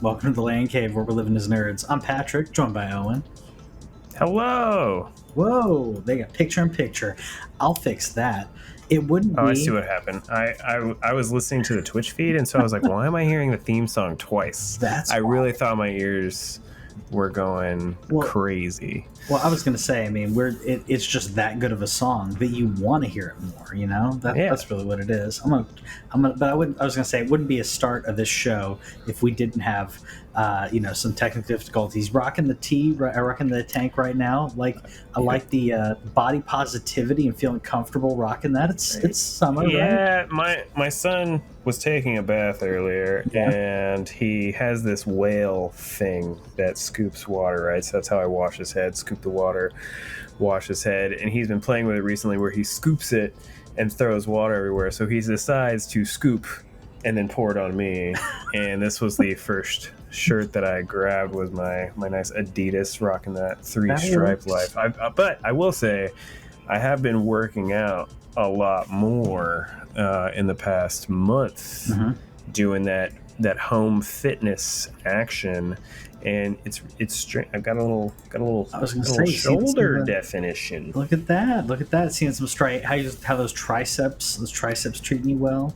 Welcome to the LANCave, where we're living as nerds. I'm Patrick, joined by Owen. Hello. Whoa, they got picture-in-picture. I'll fix that. It wouldn't be... I see what happened. I was listening to the Twitch feed, and so I was like, why am I hearing the theme song twice? I really thought my ears were going crazy. Well, I was going to say, I mean, it's just that good of a song that you want to hear it more, you know? That's really what it is. But I was going to say, it wouldn't be a start of this show if we didn't have, some technical difficulties. Rocking the tank right now. I like the body positivity and feeling comfortable rocking that. It's summer, right? Yeah, my son was taking a bath earlier, and he has this whale thing that scoops water, right? So that's how I wash his head, scoop the water, wash his head, and he's been playing with it recently where he scoops it and throws water everywhere. So he decides to scoop and then pour it on me. And this was the first shirt that I grabbed, was my nice Adidas, rocking that 3-stripe life. But I will say, I have been working out a lot more in the past month, doing that home fitness action, and it's straight. I've got a little shoulder definition. Look at that. Seeing some straight. How those triceps treating you well?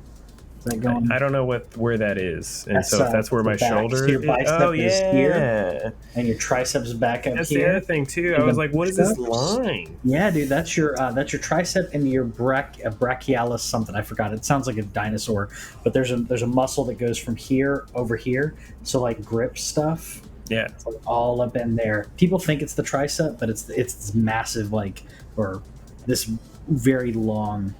I don't know where that is, and so if that's where my shoulder so your bicep is here, and your triceps back up that's here. That's the other thing too. I was like, what is this line? Yeah, dude, that's your tricep and your brachialis something. I forgot. It sounds like a dinosaur, but there's a muscle that goes from here over here. So like grip stuff. Yeah, it's like all up in there. People think it's the tricep, but it's this massive or this very long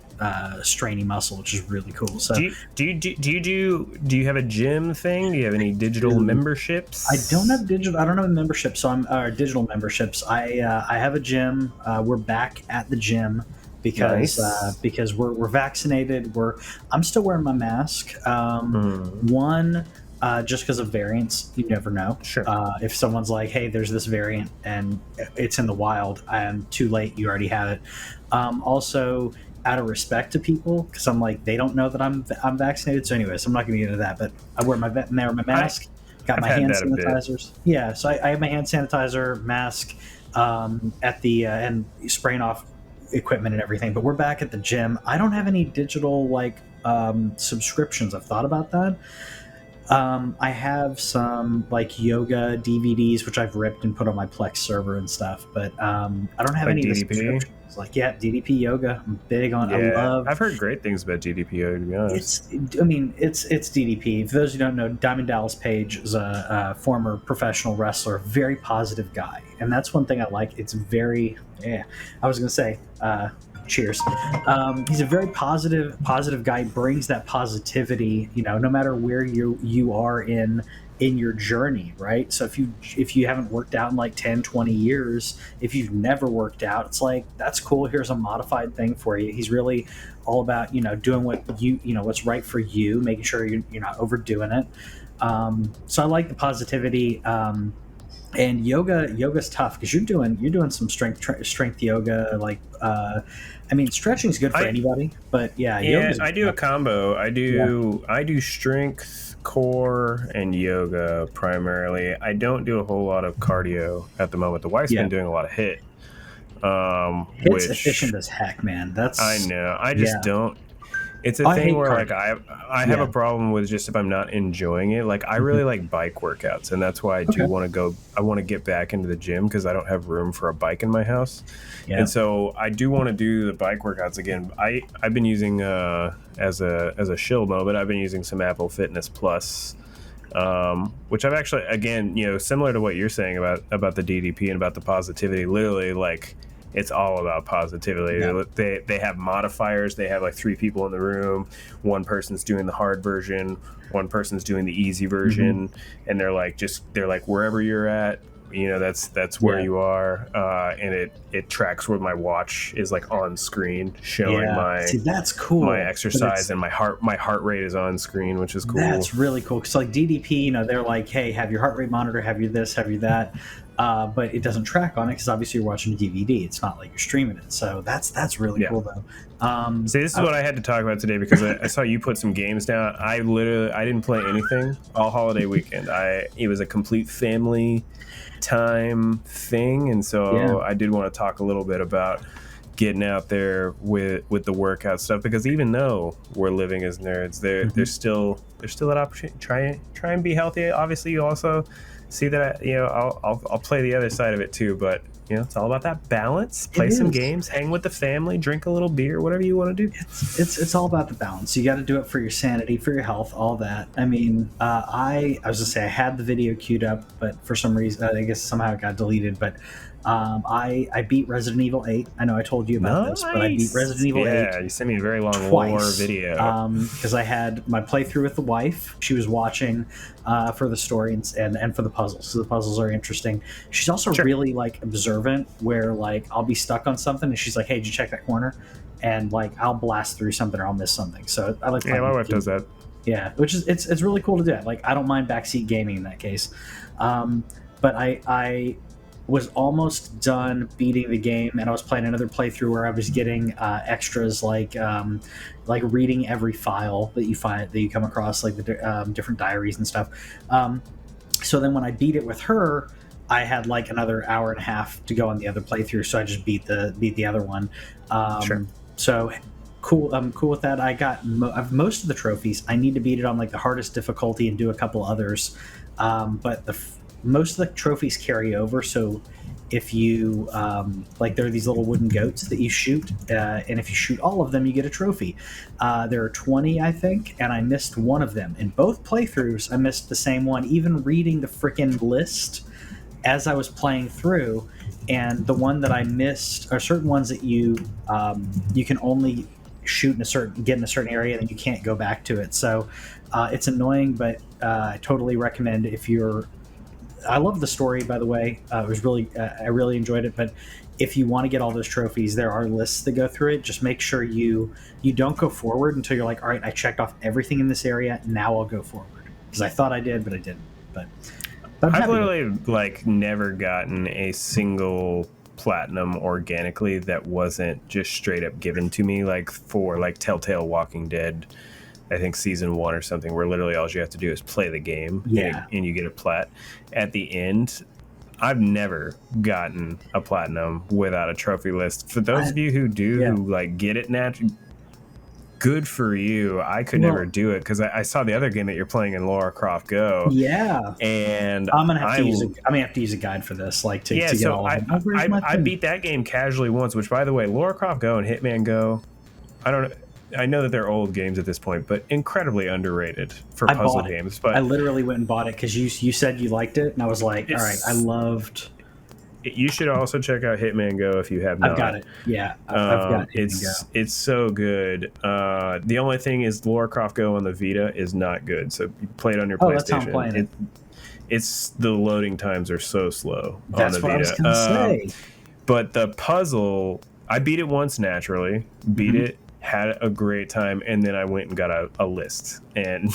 strainy muscle, which is really cool. So do you have a gym thing? Do you have any digital memberships? I don't have memberships. So I'm digital memberships. I have a gym. We're back at the gym because we're vaccinated. I'm still wearing my mask. Just because of variants, you never know. Sure. If someone's like, hey, there's this variant and it's in the wild, and too late, you already have it. Also, out of respect to people, because I'm like, they don't know that I'm vaccinated. So anyways, I'm not going to get into that, but I wear my mask, got my hand sanitizers. Yeah, so I have my hand sanitizer, mask, at the and spraying off equipment and everything. But we're back at the gym. I don't have any digital subscriptions. I've thought about that. I have some yoga DVDs, which I've ripped and put on my Plex server and stuff, but I don't have any DDP. DDP yoga. I'm big on. Yeah, I've heard great things about DDP yoga, to be honest. It's DDP. For those who don't know, Diamond Dallas Page is a former professional wrestler, very positive guy, and that's one thing I like. It's very. I was gonna say. Cheers. He's a very positive guy. Brings that positivity, no matter where you are in your journey, right? So if you haven't worked out in 10, 20 years, if you've never worked out, it's like, that's cool. Here's a modified thing for you. He's really all about, doing what what's right for you, making sure you're not overdoing it. So I like the positivity. And yoga's tough because you're doing some strength yoga. Stretching's good for anybody, but I do a combo. I do strength, core, and yoga primarily. I don't do a whole lot of cardio at the moment. The wife's been doing a lot of HIIT. HIIT's efficient as heck, man. I know. I just don't. It's a thing where I have a problem with just if I'm not enjoying it. I really like bike workouts, and that's why I do want to go. I want to get back into the gym because I don't have room for a bike in my house, and so I do want to do the bike workouts again. I've been using as a shill moment. I've been using some Apple Fitness Plus, which I've actually similar to what you're saying about the DDP and about the positivity. Literally, it's all about positivity. Yeah. They have modifiers. They have 3 people in the room. One person's doing the hard version. One person's doing the easy version. And they're like wherever you're at, that's where you are. And it tracks where my watch is on screen, showing that's cool. My exercise, and my heart rate is on screen, which is cool. That's really cool. Because DDP, they're like, hey, have your heart rate monitor, have you this, have you that. but it doesn't track on it because obviously you're watching a DVD. It's not like you're streaming it. So that's really cool though. See, this is what I had to talk about today because I saw you put some games down. I didn't play anything all holiday weekend. It was a complete family time thing, and so I did want to talk a little bit about getting out there with the workout stuff, because even though we're living as nerds, there's still that opportunity. Try and be healthy. Obviously, you also see that I'll play the other side of it too, but it's all about that balance. Play some games, hang with the family, drink a little beer, whatever you want to do. It's all about the balance. You got to do it for your sanity, for your health, all that. I mean, I was gonna say I had the video queued up, but for some reason, I guess somehow it got deleted. But I beat Resident Evil 8. I know I told you about this, but I beat Resident Evil 8. Yeah, you sent me a very long twice, lore video. Because I had my playthrough with the wife. She was watching for the story and for the puzzles. So the puzzles are interesting. She's also really like observant, where like I'll be stuck on something and she's like, "Hey, did you check that corner?" And like I'll blast through something or I'll miss something. So I like. Yeah, my wife does that. Yeah, which is it's really cool to do. Like I don't mind backseat gaming in that case, but I was almost done beating the game, and I was playing another playthrough where I was getting extras like reading every file that you come across, like the different diaries and stuff. So then when I beat it with her, I had like another hour and a half to go on the other playthrough, so I just beat the other one. Sure. So cool. I'm cool with that. I got most of the trophies. I need to beat it on like the hardest difficulty and do a couple others, but most of the trophies carry over. So if you there are these little wooden goats that you shoot, and if you shoot all of them, you get a trophy. There are 20, I think, and I missed one of them in both playthroughs. I missed the same one, even reading the freaking list as I was playing through. And the one that I missed are certain ones that you can only shoot get in a certain area, and you can't go back to it. So it's annoying, but I totally recommend if you're. I love the story, by the way. It was really, I really enjoyed it. But if you want to get all those trophies, there are lists that go through it. Just make sure you don't go forward until you're like, all right, I checked off everything in this area. Now I'll go forward, because I thought I did, but I didn't. But I've literally never gotten a single platinum organically that wasn't just straight up given to me, like for like Telltale Walking Dead. I think season 1 or something, where literally all you have to do is play the game, and you get a plat at the end. I've never gotten a platinum without a trophy list. For those of you who do get it naturally, good for you. I could never do it because I saw the other game that you're playing in Lara Croft Go. Yeah, and I'm gonna have to use a guide for this, to get all of them. I beat that game casually once. Which, by the way, Lara Croft Go and Hitman Go, I know that they're old games at this point, but incredibly underrated for puzzle games. But I literally went and bought it because you said you liked it, and I was like, all right, I loved. You should also check out Hitman Go if you have not. I've got it. Yeah, I've got Hitman Go. It's so good. The only thing is Lara Croft Go on the Vita is not good. So you play it on your PlayStation. That's how I'm playing it. It's the loading times are so slow on the Vita. That's what I was gonna say. But the puzzle, I beat it once naturally. Beat it. Had a great time, and then I went and got a list and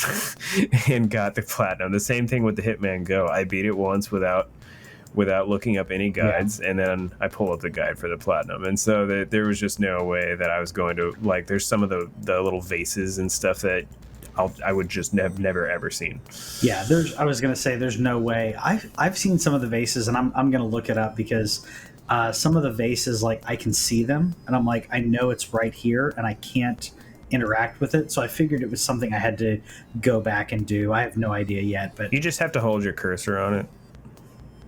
got the platinum. The same thing with the Hitman Go. I beat it once without looking up any guides, and then I pull up the guide for the platinum. And so there was just no way that I was going to there's some of the little vases and stuff that I would just have never ever seen. Yeah, I was gonna say there's no way. I've seen some of the vases, and I'm gonna look it up because. Some of the vases, I can see them, and I'm like, I know it's right here, and I can't interact with it. So I figured it was something I had to go back and do. I have no idea yet, but you just have to hold your cursor on it.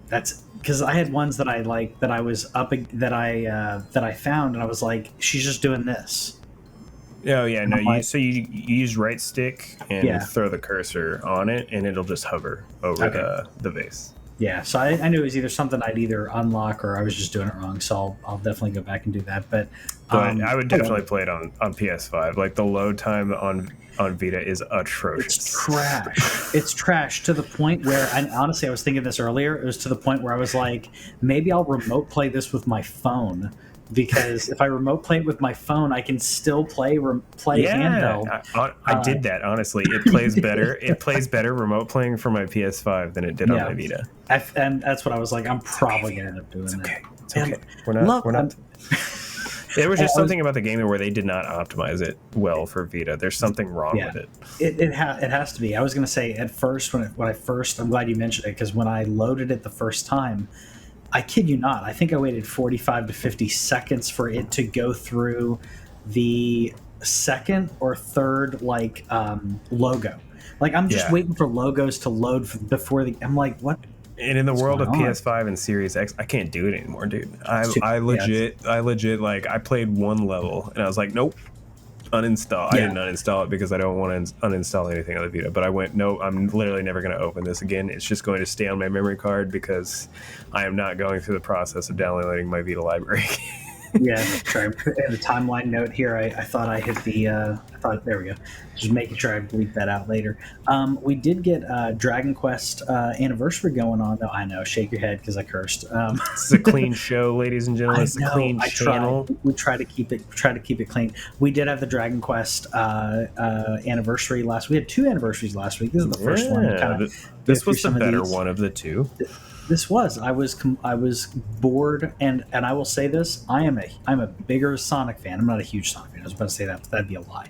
That's because I had ones that I found, and I was like, she's just doing this. Oh yeah, no. So you use right stick and throw the cursor on it, and it'll just hover over the vase. Yeah, so I knew it was either something I'd either unlock or I was just doing it wrong. So I'll definitely go back and do that. But I would definitely play it on PS5. The load time on Vita is atrocious. It's trash. It's trash to the point where, and honestly, I was thinking this earlier. It was to the point where I was like, maybe I'll remote play this with my phone because if I remote play it with my phone, I can still play handheld. I did that, honestly. It plays better. It plays better remote playing for my PS5 than it did on my Vita. And that's what I was like, I'm probably going to end up doing that. It's okay. We're not. There was just something about the game where they did not optimize it well for Vita. There's something wrong with it. It has to be. I was going to say at first, I'm glad you mentioned it, because when I loaded it the first time, I kid you not, I think I waited 45 to 50 seconds for it to go through the second or third logo. Like, I'm just waiting for logos to load before I'm like, what? And in the world of PS5 and Series X, I can't do it anymore, dude. I legit, like, I played one level and I was like, nope, uninstall. I didn't uninstall it because I don't want to uninstall anything on the Vita. But I went, no, I'm literally never going to open this again. It's just going to stay on my memory card because I am not going through the process of downloading my Vita library. Yeah, sorry. And the timeline note here, I thought I hit there we go. Just making sure I bleep that out later. We did get Dragon Quest anniversary going on, though. I know, shake your head because I cursed. It's a clean show, ladies and gentlemen. It's a clean channel. We try to keep it clean. We did have the Dragon Quest anniversary last week. We had 2 anniversaries last week. This is the first one. This was the better one of the 2. This was. I was bored, and I will say this: I'm a bigger Sonic fan. I'm not a huge Sonic fan. I was about to say that, but that'd be a lie.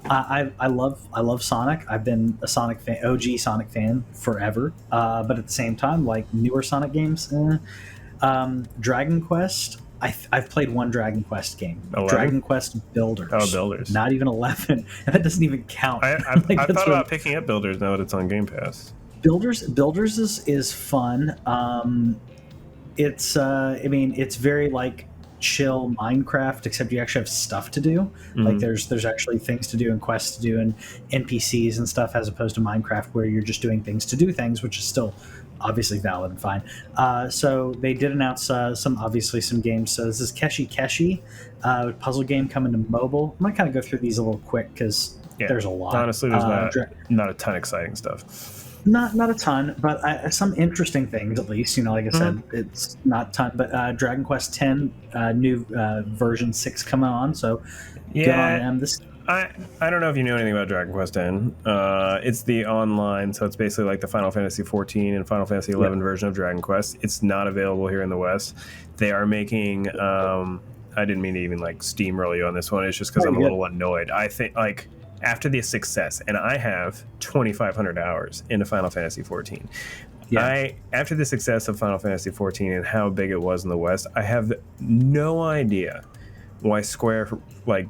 I love Sonic. I've been a Sonic fan, OG Sonic fan forever. But at the same time, like newer Sonic games, Dragon Quest. I've played one Dragon Quest game. 11? Dragon Quest Builders. Oh, Builders. Not even 11. And that doesn't even count. I thought about picking up Builders now that it's on Game Pass. Builders is fun. It's very like chill Minecraft, except you actually have stuff to do. Mm-hmm. Like there's actually things to do and quests to do and NPCs and stuff, as opposed to Minecraft where you're just doing things to do things, which is still obviously valid and fine. So they did announce some games. So this is Keshi, puzzle game coming to mobile. I'm gonna kind of go through these a little quick because there's a lot. Honestly, there's not a ton of exciting stuff. Not a ton, but some interesting things at least. Like I said, it's not a ton. But Dragon Quest X, new version 6 coming on. So good on them. I don't know if you know anything about Dragon Quest X. It's the online, so it's basically like the Final Fantasy XIV and Final Fantasy XI version of Dragon Quest. It's not available here in the West. They are making. I didn't mean to even like steamroll you on this one. It's just because I'm a little annoyed. I think like. After the success, and I have 2,500 hours into Final Fantasy XIV. After the success of Final Fantasy XIV and how big it was in the West, I have no idea why Square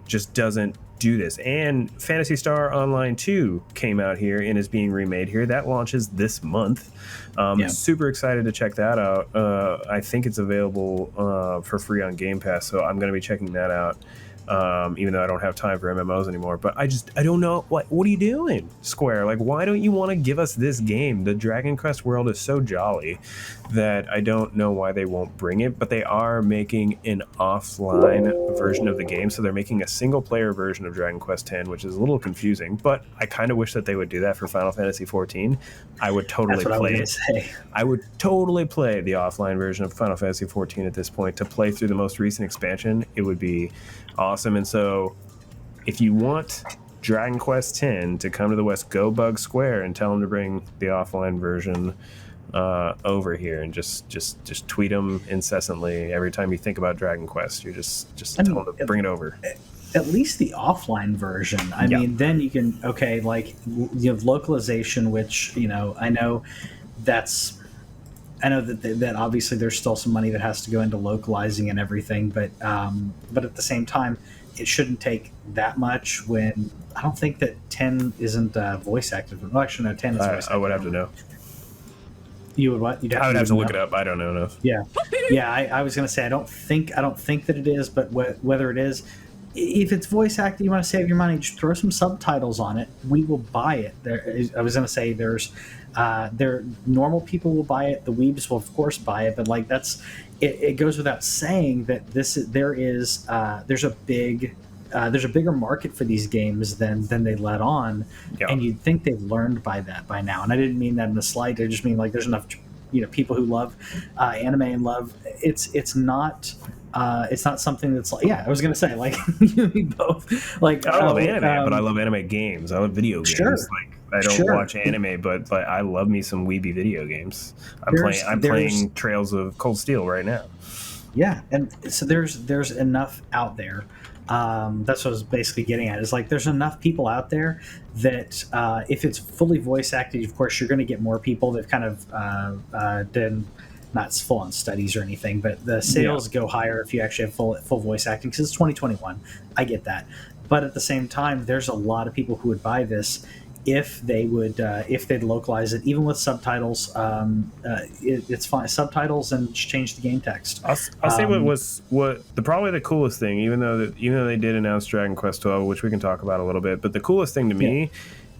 just doesn't do this. And Phantasy Star Online 2 came out here and is being remade here. That launches this month. Super excited to check that out. I think it's available for free on Game Pass, so I'm going to be checking that out. Even though I don't have time for MMOs anymore. But I don't know, what are you doing, Square? Like, why don't you want to give us this game? The Dragon Quest world is so jolly that I don't know why they won't bring it, but they are making an offline version of the game. So they're making a single player version of Dragon Quest X, which is a little confusing, but I kind of wish that they would do that for Final Fantasy XIV. I would totally play it. I would totally play the offline version of Final Fantasy XIV at this point. To play through the most recent expansion, it would be awesome. And so if you want Dragon Quest X to come to the West, go bug Square and tell them to bring the offline version over here, and just tweet them incessantly every time you think about Dragon Quest. You just tell them to bring it over. At least the offline version. I mean, then you can you have localization, which I know that obviously there's still some money that has to go into localizing and everything, but at the same time, it shouldn't take that much. When I don't think that 10 isn't voice active. Well, actually, no, 10 is voice active. I would have to know. You would what? I would have to look it up. I don't know enough. Yeah. I was going to say I don't think that it is, but whether it is, if it's voice acting, you want to save your money, just throw some subtitles on it. We will buy it. I was going to say normal people will buy it. The weebs will of course buy it, but it goes without saying that there's a bigger market for these games than they let on, and you'd think they've learned by now. And I didn't mean that in a slight. I just mean there's enough people who love anime and love it's not It's not something that's like, I was gonna say like you and me both. Like I love anime, but I love anime games. I love video games. Sure. Like I don't watch anime, but like I love me some weeby video games. I'm playing Trails of Cold Steel right now. Yeah, and so there's enough out there. That's what I was basically getting at. Is like there's enough people out there that if it's fully voice acted, of course you're going to get more people. They've kind of done not full on studies or anything, but the sales go higher if you actually have full voice acting because it's 2021. I get that, but at the same time, there's a lot of people who would buy this if they would if they'd localize it, even with subtitles. It's fine, subtitles, and change the game text. I'll say probably the coolest thing, even though they did announce Dragon Quest 12, which we can talk about a little bit, but the coolest thing to me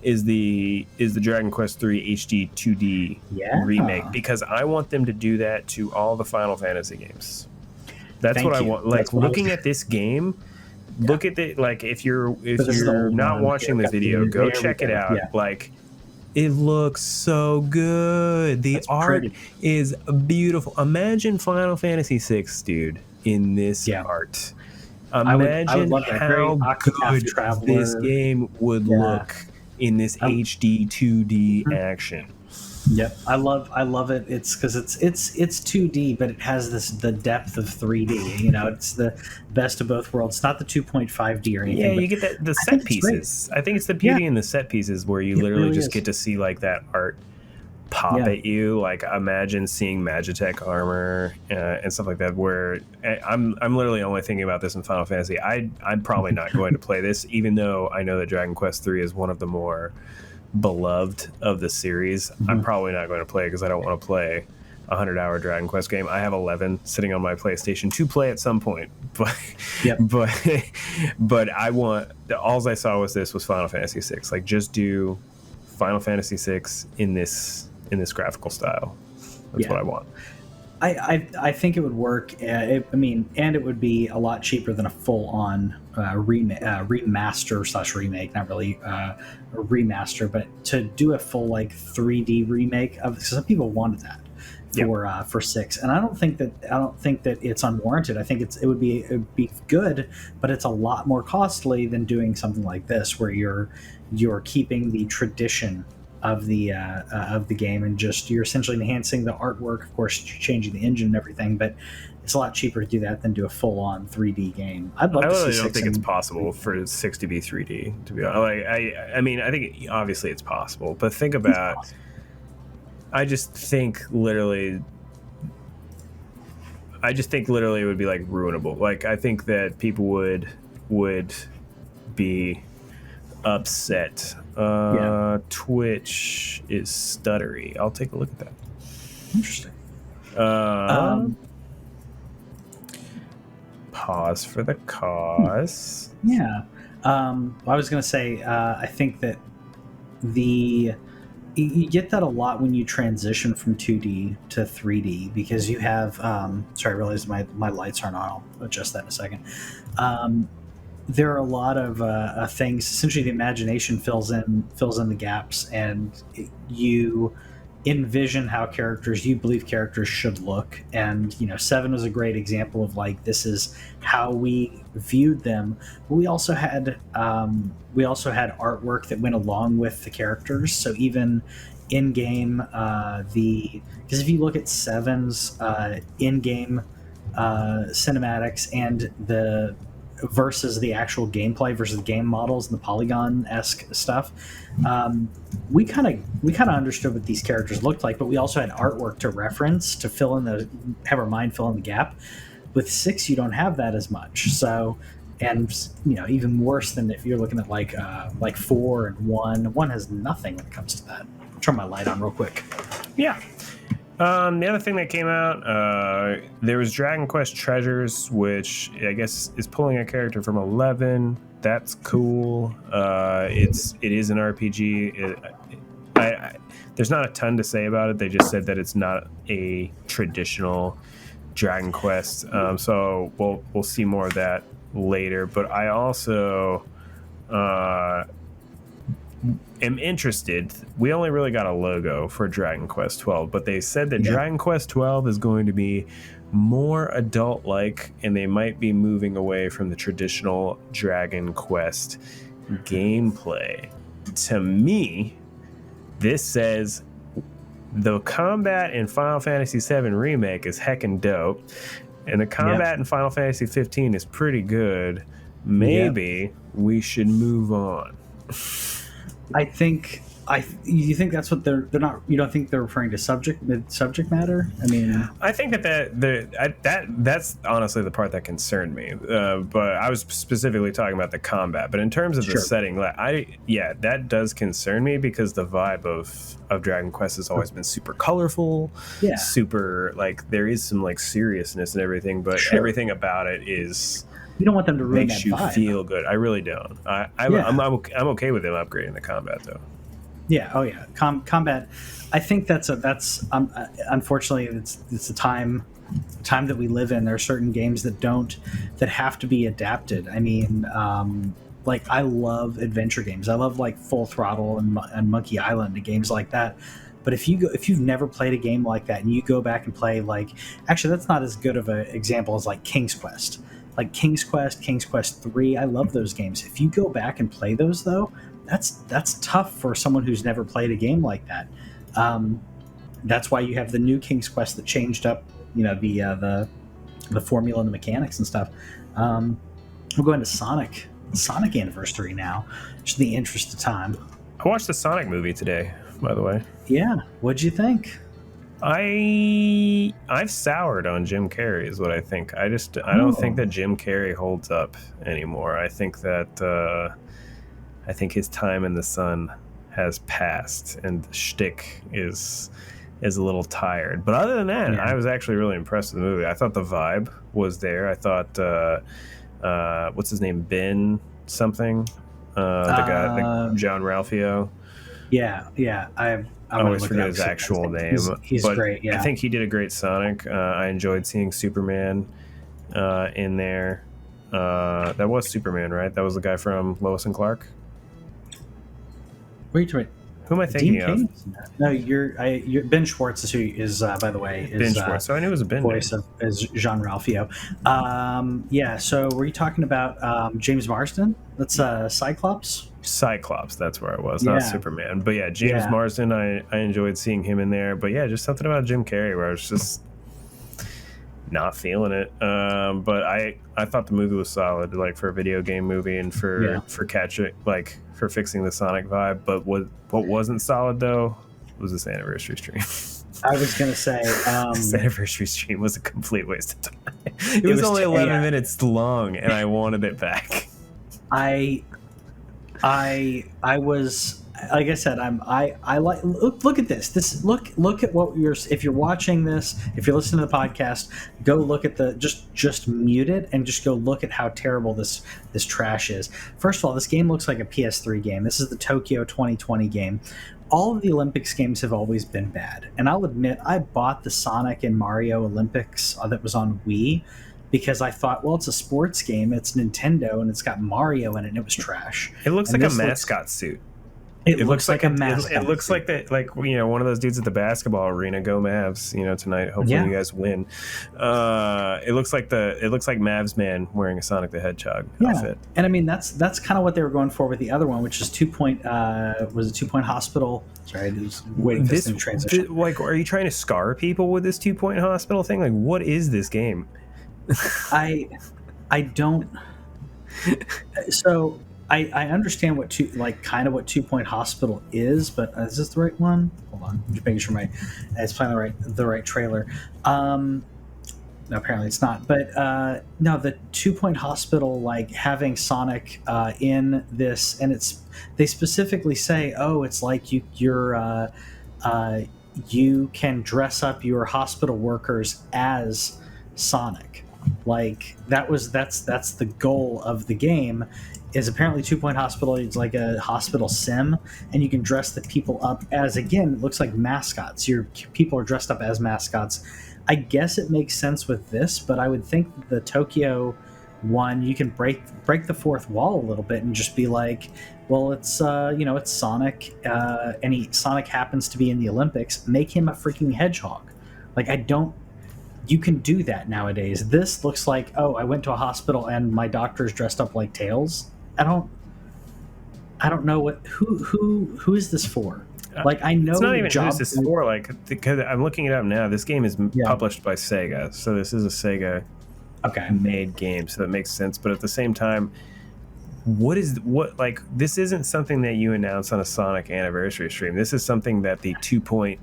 is the Dragon Quest 3 HD 2D remake, because I want them to do that to all the Final Fantasy games. That's what I want. Like looking at this game. Look at the if you're not watching the video, go check it out. Yeah. Like it looks so good. The art is beautiful. Imagine Final Fantasy VI, dude, in this art. Imagine how good this game would look in this HD 2D action. Yep, I love it. It's because it's 2D, but it has the depth of 3D. You know, it's the best of both worlds. It's not the 2.5D or anything. Yeah, you get the set pieces. I think it's the beauty in the set pieces where you literally just get to see like that art pop at you. Like imagine seeing Magitech armor and stuff like that. Where I'm literally only thinking about this in Final Fantasy. I'm probably not going to play this, even though I know that Dragon Quest 3 is one of the more beloved of the series. I'm probably not going to play because I don't want to play a 100-hour Dragon Quest game. I have 11 sitting on my PlayStation to play at some point, but but I want all I saw was Final Fantasy VI. Like just do Final Fantasy VI in this graphical style. That's what I want. I think it would work. And it would be a lot cheaper than a full-on remaster/remake. Not really a remaster, but to do a full 3D remake of. Some people wanted that for 6, and I don't think that it's unwarranted. I think it would be good, but it's a lot more costly than doing something like this, where you're keeping the tradition of the game, and just you're essentially enhancing the artwork, of course changing the engine and everything, but it's a lot cheaper to do that than do a full-on 3D game. I really don't think it's possible for 6 to be 3D, to be honest. I think obviously it's possible, but think about I just think literally it would be ruinable. I think that people would be upset. Twitch is stuttery. I'll take a look at that. Interesting. Pause for the cause. Yeah. I was going to say, I think that you get that a lot when you transition from 2D to 3D, because you have sorry, I realized my lights aren't on. I'll adjust that in a second. There are a lot of things. Essentially, the imagination fills in the gaps, and you envision how you believe characters should look. And 7 was a great example of this is how we viewed them. But we also had artwork that went along with the characters. So even in game, because if you look at 7's in-game cinematics and the versus the actual gameplay versus the game models and the polygon-esque stuff, we kind of understood what these characters looked like, but we also had artwork to reference to have our mind fill in the gap. With 6, you don't have that as much. So, and even worse than if you're looking at 4 and 1. 1 has nothing when it comes to that. I'll turn my light on real quick. Yeah. The other thing that came out, there was Dragon Quest Treasures, which I guess is pulling a character from 11. That's cool. It is an RPG. There's not a ton to say about it. They just said that it's not a traditional Dragon Quest. So we'll see more of that later. But I also am interested. We only really got a logo for Dragon Quest 12, but they said that Dragon Quest 12 is going to be more adult-like, and they might be moving away from the traditional Dragon Quest gameplay. To me, this says the combat in Final Fantasy VII Remake is heckin' dope, and the combat in Final Fantasy 15 is pretty good. Maybe we should move on. You think that's what they're not? You don't think they're referring to subject matter? I mean, I think that's honestly the part that concerned me. But I was specifically talking about the combat. But in terms of the setting, that does concern me, because the vibe of Dragon Quest has always been super colorful, super like there is some like seriousness and everything, but everything about it is. You don't want them to ruin makes that you vibe. Feel good. I really don't. I'm okay with them upgrading the combat though. Yeah. Oh yeah. Combat. I think that's unfortunately it's the time that we live in. There are certain games that have to be adapted. I mean, like I love adventure games. I love like Full Throttle and Monkey Island and games like that. But if you've never played a game like that and you go back and play actually that's not as good of an example as like King's Quest. Like King's Quest 3, I love those games. If you go back and play those though, that's tough for someone who's never played a game like that. That's why you have the new King's Quest that changed up, the formula and the mechanics and stuff. We're going to Sonic Anniversary now, just in the interest of time. I watched the Sonic movie today, by the way. Yeah, what'd you think? I've soured on Jim Carrey is what I think. I don't think that Jim Carrey holds up anymore. I think that his time in the sun has passed, and the shtick is a little tired. But other than that, I was actually really impressed with the movie. I thought the vibe was there. I thought what's his name, Ben something, the guy, John Ralphio. Yeah. I always forget his actual name. He's great, yeah. I think he did a great Sonic. I enjoyed seeing Superman in there. That was Superman, right? That was the guy from Lois and Clark? Wait. Who am I thinking of? No, you're Ben Schwartz is who is, by the way. Ben Schwartz. So I knew it was a Ben voice as Jean Ralphio. So were you talking about James Marsden? That's Cyclops? Cyclops, that's where I was, not Superman. But yeah, James Marsden, I enjoyed seeing him in there. But yeah, just something about Jim Carrey where I was just not feeling it. But I thought the movie was solid, like for a video game movie and for catching, like for fixing the Sonic vibe. But what wasn't solid though was this anniversary stream. I was gonna say this anniversary stream was a complete waste of time. It was only 11 minutes long, and I wanted it back. I was, like I said, I like look at this. Look at what if you're watching this, if you're listening to the podcast, go look at just mute it and just go look at how terrible this trash is. First of all, this game looks like a PS3 game. This is the Tokyo 2020 game. All of the Olympics games have always been bad, and I'll admit I bought the Sonic and Mario Olympics that was on Wii, because I thought, well, it's a sports game, it's Nintendo, and it's got Mario in it, and it was trash. It looks like a mascot suit. It looks like a mascot. It looks like that, like one of those dudes at the basketball arena. Go Mavs! Tonight. Hopefully you guys win. It looks like Mavs man wearing a Sonic the Hedgehog outfit. And I mean that's kind of what they were going for with the other one, which is 2 Point. Was it 2 Point Hospital? Sorry, I was waiting for this to transition. Like, are you trying to scar people with this 2 Point Hospital thing? Like, what is this game? I don't. So I understand what 2 Point Hospital is, but is this the right one? Hold on, I'm just making sure it's playing the right trailer. No, apparently it's not. But no, the 2 Point Hospital, like having Sonic in this, and they specifically say, oh, it's like you can dress up your hospital workers as Sonic. Like that's the goal of the game. Is apparently 2 Point Hospital is like a hospital sim, and you can dress the people up as, again, it looks like mascots. Your people are dressed up as mascots. I guess it makes sense with this, but I would think the Tokyo one, you can break the fourth wall a little bit and just be like, well, it's it's Sonic, and Sonic happens to be in the Olympics. Make him a freaking hedgehog. Like, I don't. you can do that nowadays. This looks like, oh, I went to a hospital and my doctor's dressed up like Tails. I don't know who is this for? Like, I know it's not even who's this for. Like, because I'm looking it up now. This game is published by Sega, so this is a Sega made game, so that makes sense. But at the same time, this isn't something that you announce on a Sonic anniversary stream. This is something that the 2 Point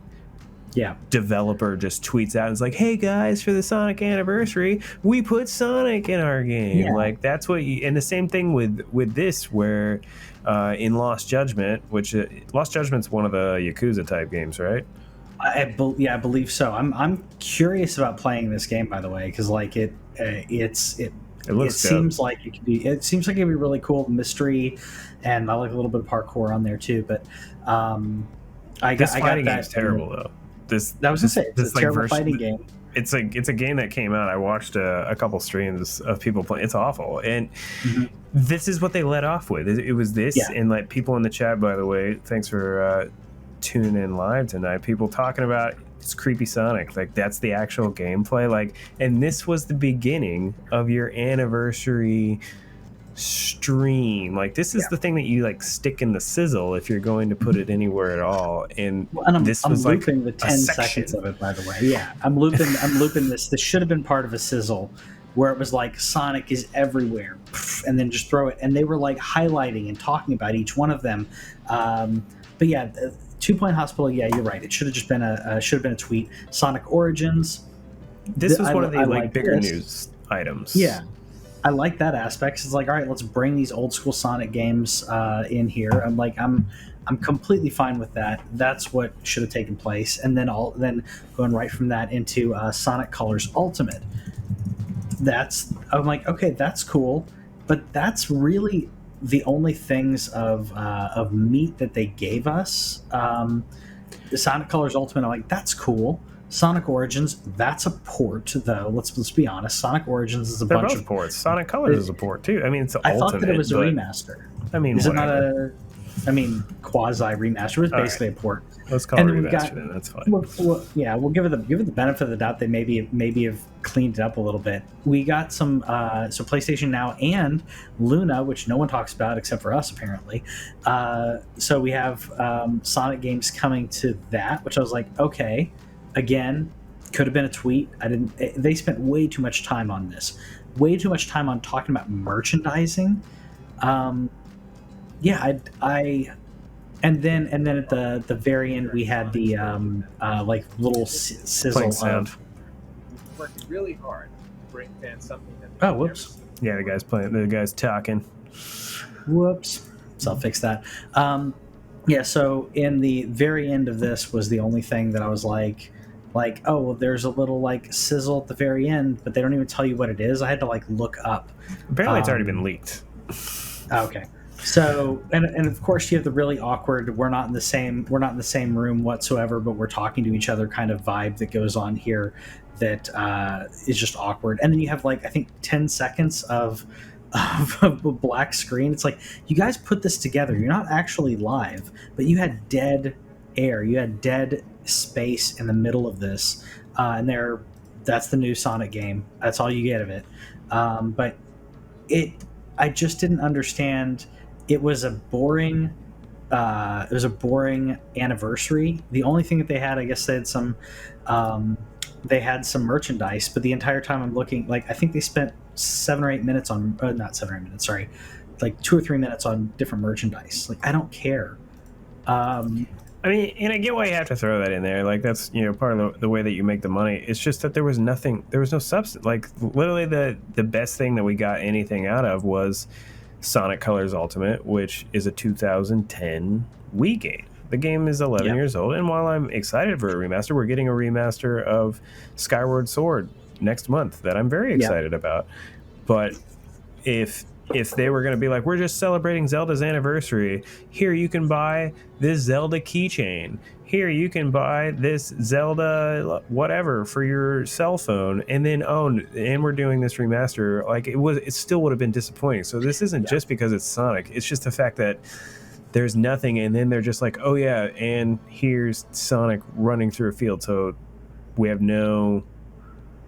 developer just tweets out and is like, hey guys, for the Sonic anniversary, we put Sonic in our game. Like, that's what you, and the same thing with this, where in Lost Judgment, which Lost Judgment's one of the Yakuza type games, right? I believe so. I'm curious about playing this game, by the way, because like it seems like it could be. It seems like it'd be really cool, mystery, and I like a little bit of parkour on there too. But this fighting game is terrible though. I was gonna say it's a terrible fighting game. It's a game that came out. I watched a couple streams of people playing. It's awful, and this is what they let off with. It was this, and like people in the chat. By the way, thanks for tuning in live tonight. People talking about it's creepy Sonic. Like, that's the actual gameplay. Like, and this was the beginning of your anniversary stream. Like, this is the thing that you like stick in the sizzle if you're going to put it anywhere at all. And I'm was looping like the 10 seconds of it, by the way. I'm looping this. This should have been part of a sizzle where it was like Sonic is everywhere, and then just throw it. And they were like highlighting and talking about each one of them. But yeah, 2 Point Hospital. Yeah, you're right. It should have just been a tweet. Sonic Origins. This was one of the like bigger news items. Yeah. I like that aspect. It's like, all right, let's bring these old school Sonic games in here. I'm completely fine with that. That's what should have taken place. And then going right from that into Sonic Colors Ultimate. I'm like, okay, that's cool, but that's really the only things of meat that they gave us. The Sonic Colors Ultimate, I'm like, that's cool. Sonic Origins, that's a port, though. Let's be honest. Sonic Origins is They're both ports. Sonic Colors is a port too. I mean, it's I thought that it was a remaster. I mean, is whatever. It not quasi remaster? It was basically a port. Let's call it remaster. Then that's fine. We'll give it the benefit of the doubt. They maybe have cleaned it up a little bit. We got some so PlayStation Now and Luna, which no one talks about except for us apparently. So we have Sonic games coming to that, which I was like, okay. Again, could have been a tweet. They spent way too much time on this. Way too much time on talking about merchandising. And then at the very end we had the like little sizzle sound. Working really hard to bring fans something that. Oh, whoops. Yeah, the guy's playing. The guy's talking. Whoops. So I'll fix that. So in the very end of this was the only thing that I was like, oh, well, there's a little like sizzle at the very end, but they don't even tell you what it is. I had to like look up. Apparently, it's already been leaked. Okay. So and of course you have the really awkward we're not in the same room whatsoever, but we're talking to each other kind of vibe that goes on here that is just awkward. And then you have like I think 10 seconds of a black screen. It's like, you guys put this together. You're not actually live, but you had dead air. You had dead space in the middle of this. That's the new Sonic game. That's all you get of it. But I just didn't understand. It was a boring anniversary. The only thing that they had, I guess they had some merchandise, but the entire time I'm looking, like, I think they spent 7 or 8 minutes on, not 7 or 8 minutes, sorry, like 2 or 3 minutes on different merchandise. Like, I don't care. I mean, and I get why you have to throw that in there. Like, that's, part of the way that you make the money. It's just that there was no substance. Like, literally the best thing that we got anything out of was Sonic Colors Ultimate, which is a 2010 Wii game. The game is 11 years old, and while I'm excited for a remaster, we're getting a remaster of Skyward Sword next month that I'm very excited about. But if they were going to be like, we're just celebrating Zelda's anniversary, here you can buy this Zelda keychain, here you can buy this Zelda whatever for your cell phone, and then and we're doing this remaster, like, it still would have been disappointing. So this isn't just because it's Sonic, it's just the fact that there's nothing, and then they're just like, oh yeah, and here's Sonic running through a field, so we have no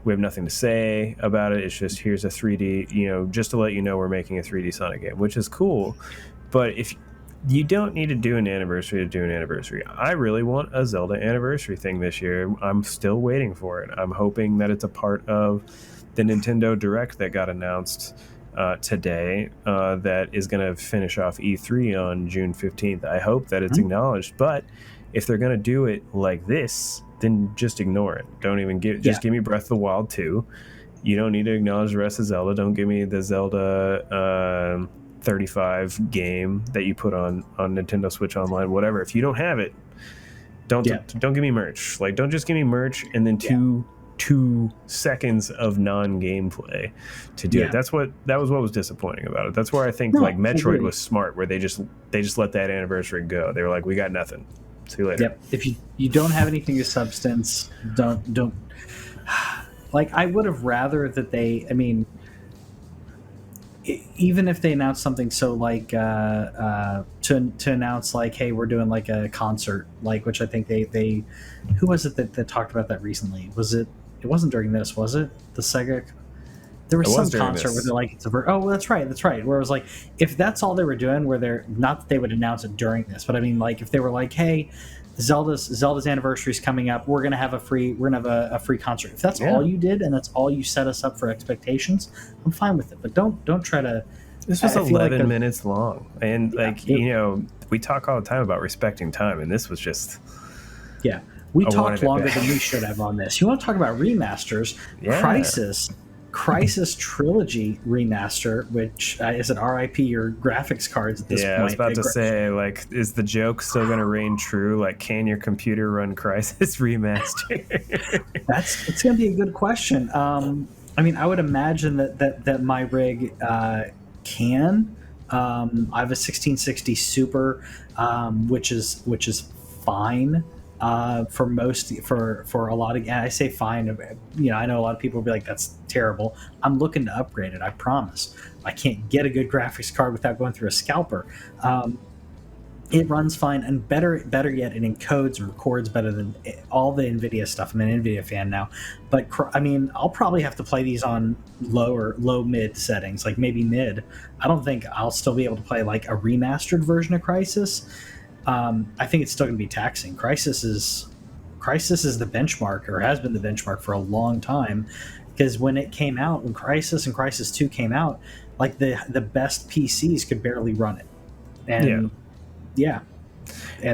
we have nothing to say about it. It's just, here's a 3D, you know, just to let you know we're making a 3D Sonic game, which is cool. But if you don't need to do an anniversary to do an anniversary. I really want a Zelda anniversary thing this year. I'm still waiting for it. I'm hoping that it's a part of the Nintendo Direct that got announced today that is going to finish off E3 on June 15th. I hope that it's acknowledged. But if they're going to do it like this, then just ignore it. Don't even just give me Breath of the Wild 2. You don't need to acknowledge the rest of Zelda. Don't give me the Zelda 35 game that you put on Nintendo Switch Online, whatever. If you don't have it, don't give me merch. Like, don't just give me merch and then two seconds of non-gameplay to do it. That was what was disappointing about it. That's where I think Metroid was smart, where they just let that anniversary go. They were like, we got nothing. See you later. Yep. If you don't have anything of substance, don't like, I would have rather that they, I mean, even if they announced something so like to announce like, hey, we're doing like a concert, like, which I think they who was it that talked about that recently? It wasn't during this, was it? The Sega, there was some concert where they're like, it's that's right, where it was like, if that's all they were doing, where they're not that they would announce it during this, but I mean, like, if they were like, hey, Zelda's anniversary is coming up, we're gonna have a free concert. If that's all you did and that's all you set us up for expectations, I'm fine with it. But don't try to. This was 11 minutes long, and you know, we talk all the time about respecting time, and this was just. Yeah, we talked longer than we should have on this. You want to talk about remasters? Yeah. Crisis Trilogy remaster, which is an RIP your graphics cards at this point. Yeah, I was about to say, like, is the joke still going to reign true? Like, can your computer run Crisis remaster? It's going to be a good question. I mean, I would imagine that my rig can. I have a 1660 Super, which is fine. For a lot of, and I say fine, you know, I know a lot of people will be like, that's terrible. I'm looking to upgrade it. I promise. I can't get a good graphics card without going through a scalper. It runs fine, and better yet, it encodes and records better than all the NVIDIA stuff. I'm an NVIDIA fan now, but I mean, I'll probably have to play these on low mid settings, like maybe mid. I don't think I'll still be able to play like a remastered version of Crisis. I think it's still going to be taxing. Crisis is the benchmark, or has been the benchmark for a long time, because when it came out, when Crisis and Crisis 2 came out, like the best PCs could barely run it. And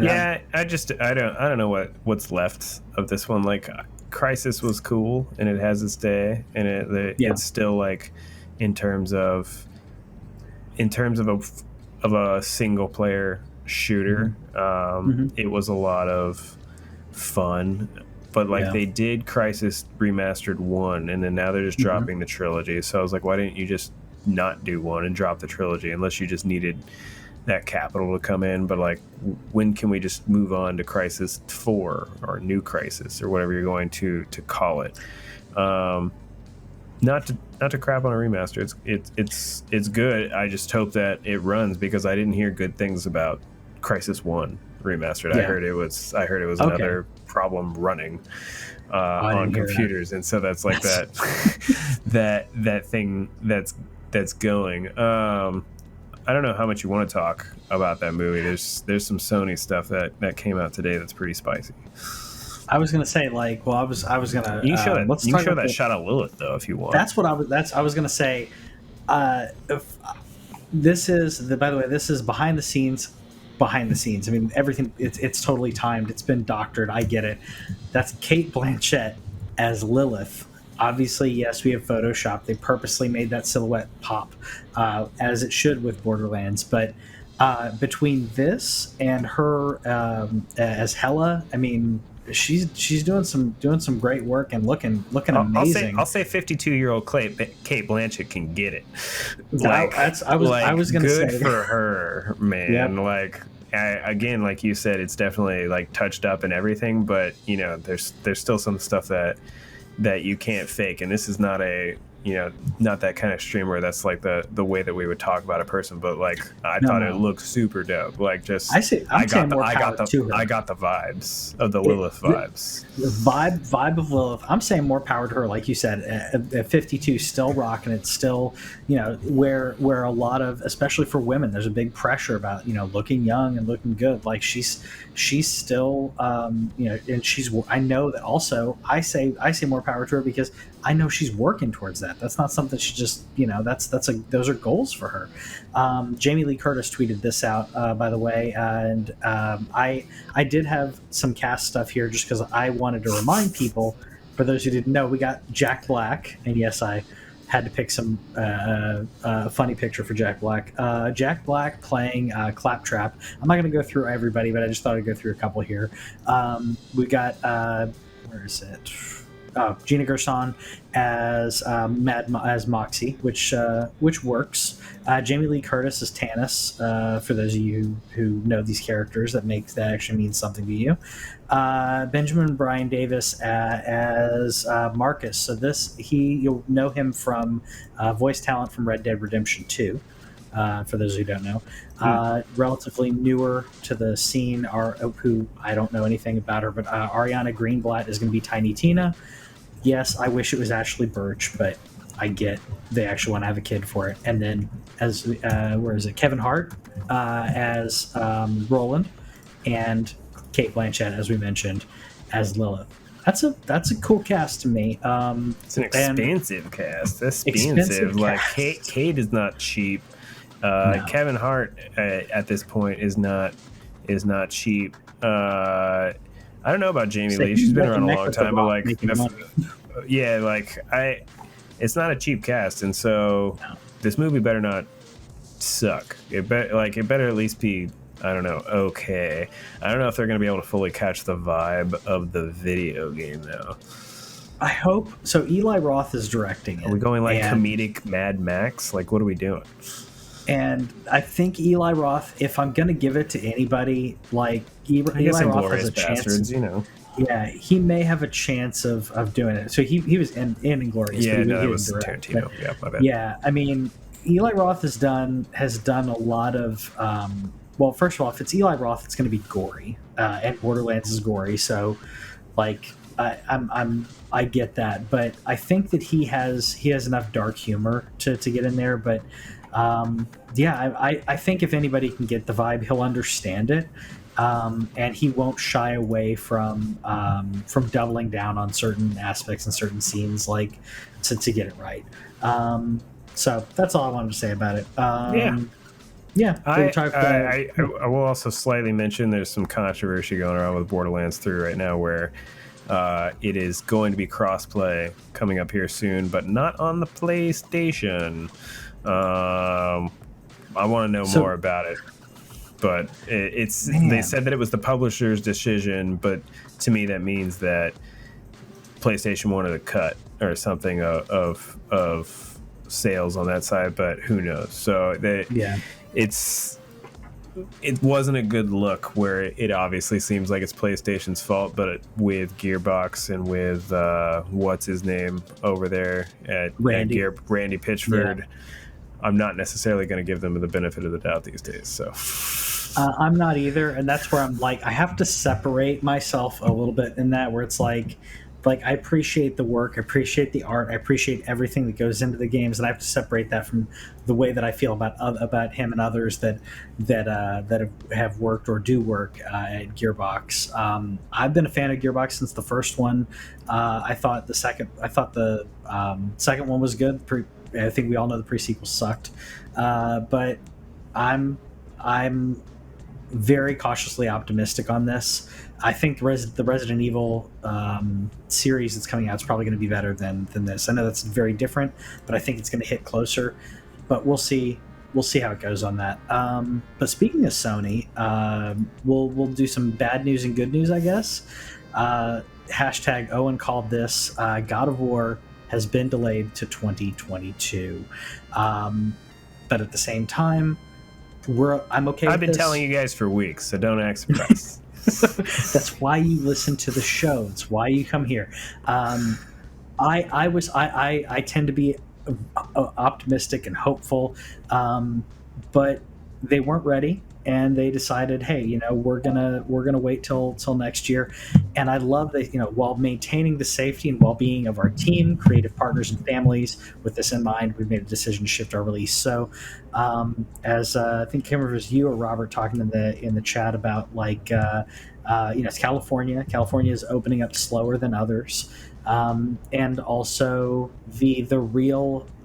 I don't know what's left of this one. Like, Crisis was cool and it has its day, and it's still, like, in terms of a single player shooter, it was a lot of fun, but they did Crisis Remastered 1, and then now they're just dropping the trilogy. So I was like, why didn't you just not do 1 and drop the trilogy, unless you just needed that capital to come in? But like, when can we just move on to Crisis 4 or New Crisis or whatever you're going to call it? Not to crap on a remaster. It's good. I just hope that it runs, because I didn't hear good things about Crisis 1 remastered. I heard it was another problem running on computers, and so that's like that thing that's going. I don't know how much you want to talk about that movie. There's some Sony stuff that came out today that's pretty spicy. I was gonna say, like, well, I was gonna. You can show that shot of Lilith, though, if you want. That's what I was gonna say. If this is by the way, this is behind the scenes. I mean, everything. It's totally timed. It's been doctored. I get it. That's Cate Blanchett as Lilith. Obviously, yes, we have Photoshop. They purposely made that silhouette pop, as it should with Borderlands. But between this and her as Hela, I mean, she's doing some great work and looking amazing. I'll say 52-year-old Cate Blanchett can get it. I was gonna good say for her, man. Yep. Like, again, like you said, it's definitely like touched up and everything, but you know, there's still some stuff that you can't fake, and this is not a not that kind of streamer that's like the way that we would talk about a person, but like I thought it looked super dope. Like just I got the vibes of the Lilith vibes. The vibe of Lilith. I'm saying more power to her, like you said. At 52, still rocking it. Still, where a lot of, especially for women, there's a big pressure about looking young and looking good. Like she's still and she's. I know that also. I say more power to her because I know she's working towards that. That's not something she just those are goals for her. Jamie Lee Curtis tweeted this out, by the way, and I did have some cast stuff here just because I wanted to remind people. For those who didn't know, we got Jack Black, and yes, I had to pick some funny picture for Jack Black. Jack Black playing Claptrap. I'm not going to go through everybody, but I just thought I'd go through a couple here. We got where is it? Gina Gershon as as Moxie, which works. Jamie Lee Curtis as Tanis. For those of you who know these characters, that actually means something to you. Benjamin Brian Davis as Marcus. So you'll know him from voice talent from Red Dead Redemption 2. For those who don't know, relatively newer to the scene, who I don't know anything about her, but Ariana Greenblatt is going to be Tiny Tina. Yes, I wish it was Ashley Birch, but I get they actually want to have a kid for it. And then as where is it? Kevin Hart as Roland, and Cate Blanchett, as we mentioned, as Lilith. That's a cool cast to me. It's an expensive cast. That's expensive. Like Kate is not cheap. No. Kevin Hart at this point is not cheap. I don't know about Jamie Lee. She's been around a long time, but like, it's not a cheap cast, and so this movie better not suck. It better at least be, I don't know, okay. I don't know if they're going to be able to fully catch the vibe of the video game though. I hope so. Eli Roth is directing it. Are we going like comedic Mad Max? Like, what are we doing? And I think Eli Roth, if I'm going to give it to anybody, like Eli Roth has a chance. Yeah, he may have a chance of doing it. So he was in Inglourious. Yeah, that was Tarantino. Yeah, my bad. Yeah, I mean, Eli Roth has done a lot of. Well, first of all, if it's Eli Roth, it's going to be gory, and Borderlands is gory. So, like, I get that, but I think that he has enough dark humor to get in there, but. I think if anybody can get the vibe, he'll understand it, and he won't shy away from doubling down on certain aspects and certain scenes, like to get it right. So that's all I wanted to say about it. I will also slightly mention there's some controversy going around with Borderlands 3 right now, where it is going to be crossplay coming up here soon, but not on the PlayStation. I want to know more about it, but they said that it was the publisher's decision, but to me that means that PlayStation wanted a cut or something of sales on that side, but who knows. So it wasn't a good look, where it obviously seems like it's PlayStation's fault, but with Gearbox and with what's his name over there at Randy Pitchford. Yeah. I'm not necessarily going to give them the benefit of the doubt these days. So I'm not either, and that's where I'm like, I have to separate myself a little bit in that, where it's like I appreciate the work, I appreciate the art, I appreciate everything that goes into the games, and I have to separate that from the way that I feel about him and others that have worked or do work at Gearbox. I've been a fan of Gearbox since the first one. I thought the second one was good. I think we all know the pre-sequel sucked, but I'm very cautiously optimistic on this. I think the Resident Evil series that's coming out is probably going to be better than this. I know that's very different, but I think it's going to hit closer. But we'll see how it goes on that. But speaking of Sony, we'll do some bad news and good news, I guess. Hashtag Owen called this God of War has been delayed to 2022, but at the same time, I'm okay. I've been telling you guys for weeks, so don't act surprised. That's why you listen to the show. It's why you come here. I tend to be optimistic and hopeful, but they weren't ready, and they decided, hey, we're gonna wait till next year. And I love that, while maintaining the safety and well-being of our team, creative partners, and families. With this in mind, we made a decision to shift our release. So, as I think Kim, it was you or Robert talking in the chat about, like, it's California. California is opening up slower than others. And also the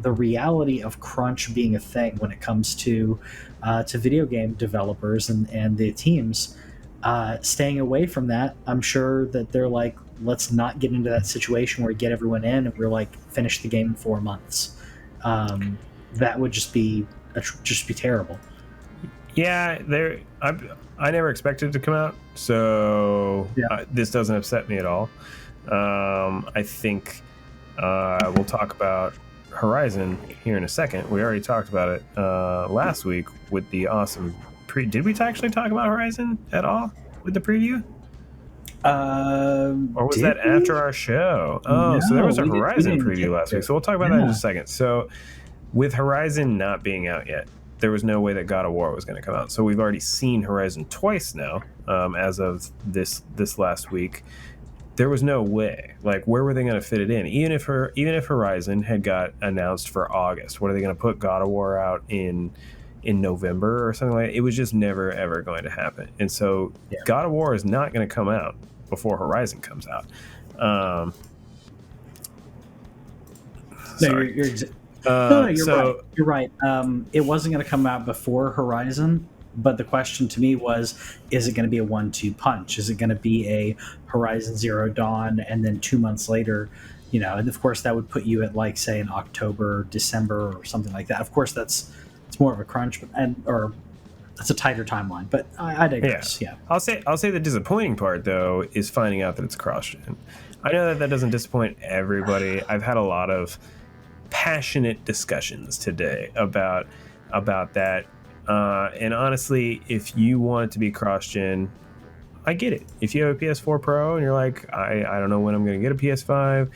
reality of crunch being a thing when it comes to video game developers and the teams, staying away from that. I'm sure that they're like, let's not get into that situation where we get everyone in and we're like, finish the game in 4 months. That would just be terrible. Yeah, I never expected it to come out, so this doesn't upset me at all. I think we'll talk about Horizon here in a second. We already talked about it last week with the awesome Did we actually talk about Horizon at all with the preview? Or was that after our show? Oh, no, so there was a Horizon preview last week. So we'll talk about that in just a second. So with Horizon not being out yet, there was no way that God of War was going to come out. So we've already seen Horizon twice now, as of this last week. There was no way. Like, where were they going to fit it in? Even if Horizon had got announced for August, what are they going to put God of War out in November or something like that? It was just never ever going to happen. And so God of War is not going to come out before Horizon comes out. No, you're right. You're right. It wasn't going to come out before Horizon, but the question to me was, is it going to be a 1-2 punch? Is it going to be a Horizon Zero Dawn and then 2 months later, and of course that would put you at, like, say, in October, December or something like that. Of course it's more of a crunch, or it's a tighter timeline, but I digress. Yeah. I'll say the disappointing part, though, is finding out that it's cross-gen. I know that doesn't disappoint everybody. I've had a lot of passionate discussions today about that. And honestly, if you want it to be cross-gen, I get it. If you have a PS4 Pro and you're like, I don't know when I'm going to get a PS5,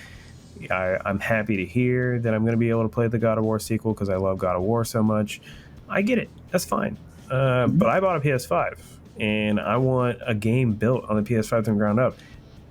I'm happy to hear that I'm going to be able to play the God of War sequel because I love God of War so much. I get it. That's fine. But I bought a PS5, and I want a game built on the PS5 from the ground up.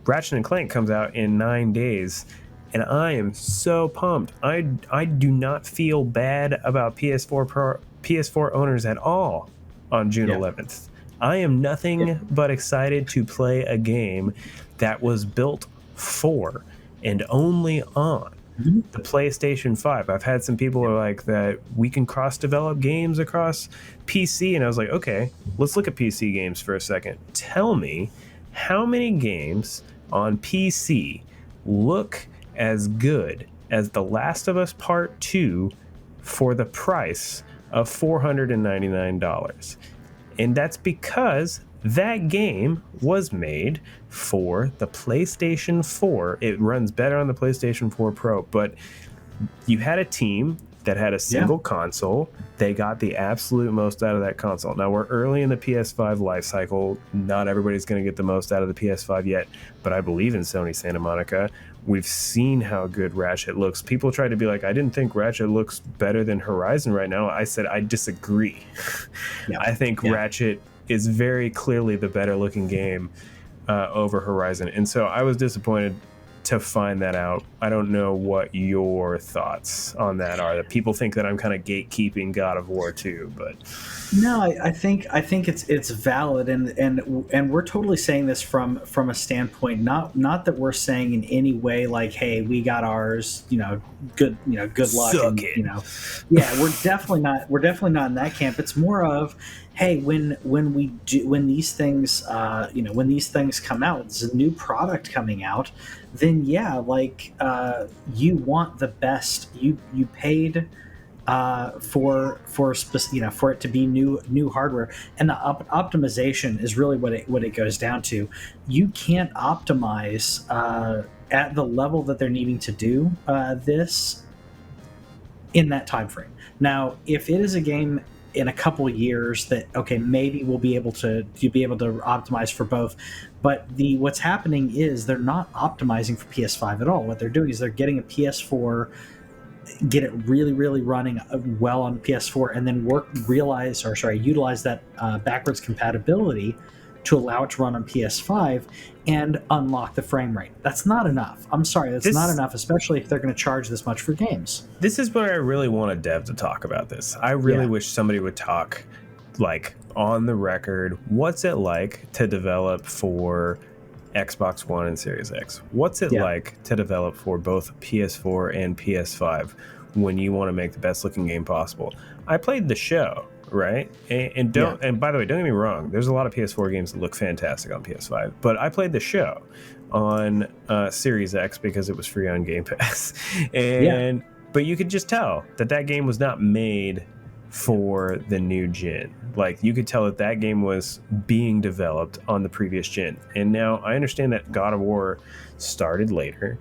Ratchet & Clank comes out in 9 days, and I am so pumped. I do not feel bad about PS4 owners at all on June 11th. I am nothing but excited to play a game that was built for and only on the PlayStation 5. I've had some people are like that we can cross-develop games across PC, and I was like, okay, let's look at PC games for a second. Tell me how many games on PC look as good as The Last of Us Part 2 for the price of $499. And that's because that game was made for the PlayStation 4. It runs better on the PlayStation 4 Pro, but you had a team that had a single console. They got the absolute most out of that console. Now, we're early in the PS5 life cycle. Not everybody's going to get the most out of the PS5 yet, but I believe in Sony Santa Monica. We've seen how good Ratchet looks. People try to be like, I didn't think Ratchet looks better than Horizon right now. I said, I disagree. I think Ratchet is very clearly the better looking game over Horizon. And so I was disappointed to find that out. I don't know what your thoughts on that are. That people think that I'm kind of gatekeeping God of War 2, but no, I think it's valid, and we're totally saying this from a standpoint, not that we're saying in any way like, hey, we got ours, good luck. Suck it. We're definitely not in that camp. It's more of, hey, when these things come out, there's a new product coming out, then you want the best. You paid for it to be new hardware, and the optimization is really what it goes down to. You can't optimize at the level that they're needing to do this in that time frame. Now, if it is a game in a couple of years that, okay, maybe you'll be able to optimize for both, but what's happening is they're not optimizing for PS5 at all. What they're doing is they're getting a PS4 get it really, really running well on PS4, and then utilize that backwards compatibility to allow it to run on PS5 and unlock the frame rate. That's not enough. I'm sorry, that's not enough, especially if they're going to charge this much for games. This is where I really want a dev to talk about this. I really wish somebody would talk, like, on the record, what's it like to develop for Xbox One and Series X? What's it like to develop for both PS4 and PS5 when you want to make the best looking game possible? I played the show, right? And by the way, don't get me wrong, there's a lot of PS4 games that look fantastic on PS5, but I played the show on Series X because it was free on Game Pass. But you could just tell that game was not made for the new gen. Like, you could tell that game was being developed on the previous gen. And now I understand that God of War started later.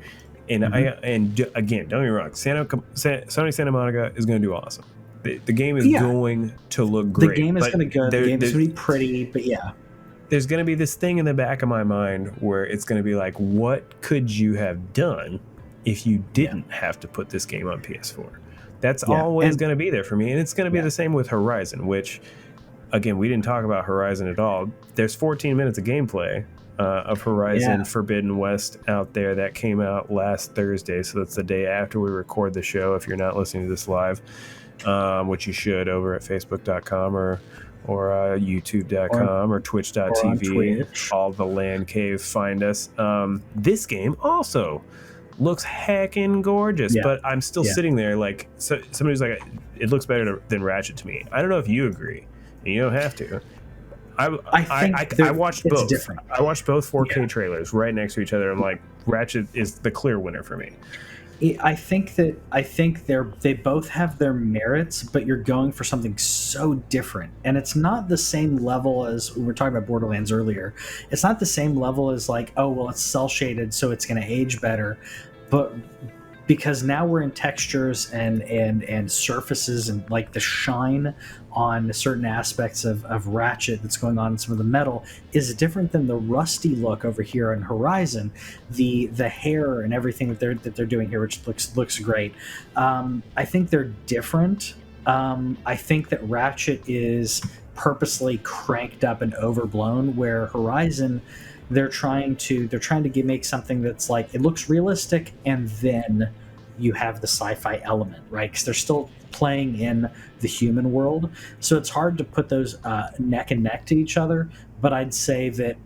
And again, don't get me wrong, Sony Santa Monica is going to do awesome. The game is going to look great. The game is going to go. The game is going to be pretty, but there's going to be this thing in the back of my mind where it's going to be like, what could you have done if you didn't have to put this game on PS4? That's always going to be there for me. And it's going to be the same with Horizon, which, again, we didn't talk about Horizon at all. There's 14 minutes of gameplay of Horizon Forbidden West out there that came out last Thursday. So that's the day after we record the show, if you're not listening to this live, which you should, over at facebook.com or youtube.com or twitch.tv. All the TheLanCave, find us. This game also looks heckin' gorgeous, but I'm still sitting there like, somebody's like, it looks better than Ratchet to me. I don't know if you agree, and you don't have to. I watched both. Different. I watched both 4K trailers right next to each other. I'm like, Ratchet is the clear winner for me. I think they both have their merits, but you're going for something so different, and it's not the same level as we were talking about Borderlands earlier. It's not the same level as like, oh well, it's cel shaded, so it's going to age better, but because now we're in textures and surfaces and like the shine on certain aspects of Ratchet that's going on in some of the metal is different than the rusty look over here on Horizon. The hair and everything that they're doing here, which looks great. I think they're different. I think that Ratchet is purposely cranked up and overblown, where Horizon, they're trying to make something that's like, it looks realistic, and then you have the sci-fi element, right? Because they're still playing in the human world, so it's hard to put those neck and neck to each other. But I'd say that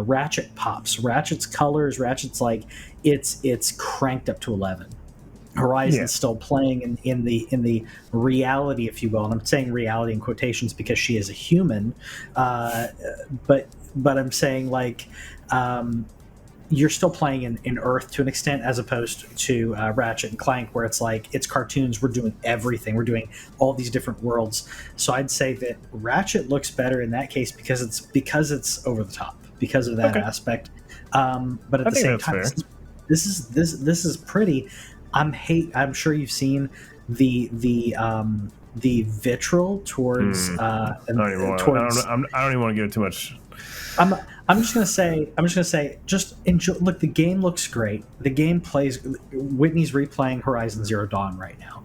Ratchet pops. Ratchet's colors, Ratchet's like, it's cranked up to 11. Horizon's still playing in the reality, if you will, and I'm saying reality in quotations because she is a human, but I'm saying like, you're still playing in Earth to an extent, as opposed to Ratchet and Clank, where it's like, it's cartoons, we're doing everything, we're doing all these different worlds. So I'd say that Ratchet looks better in that case because it's over the top, because of that aspect. But at the same time, this is pretty. I'm sure you've seen the vitriol towards. I don't even want to give it too much. I'm just gonna say, just enjoy. Look, the game looks great. The game plays. Whitney's replaying Horizon Zero Dawn right now.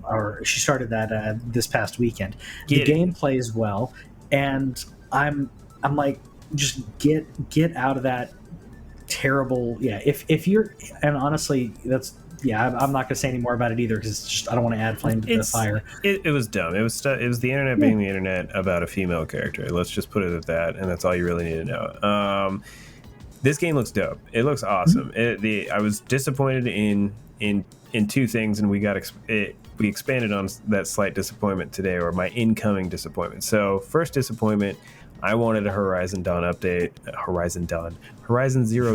Or she started that this past weekend. The game plays well, and I'm like, just get out of that terrible. If you're, and honestly, that's. I'm not going to say any more about it either, because I don't want to add flame to the fire. It was dumb. It was the internet being the internet about a female character. Let's just put it at that, and that's all you really need to know. This game looks dope. It looks awesome. I was disappointed in two things, and we expanded on that slight disappointment today, or my incoming disappointment. So, first disappointment, I wanted a Horizon Zero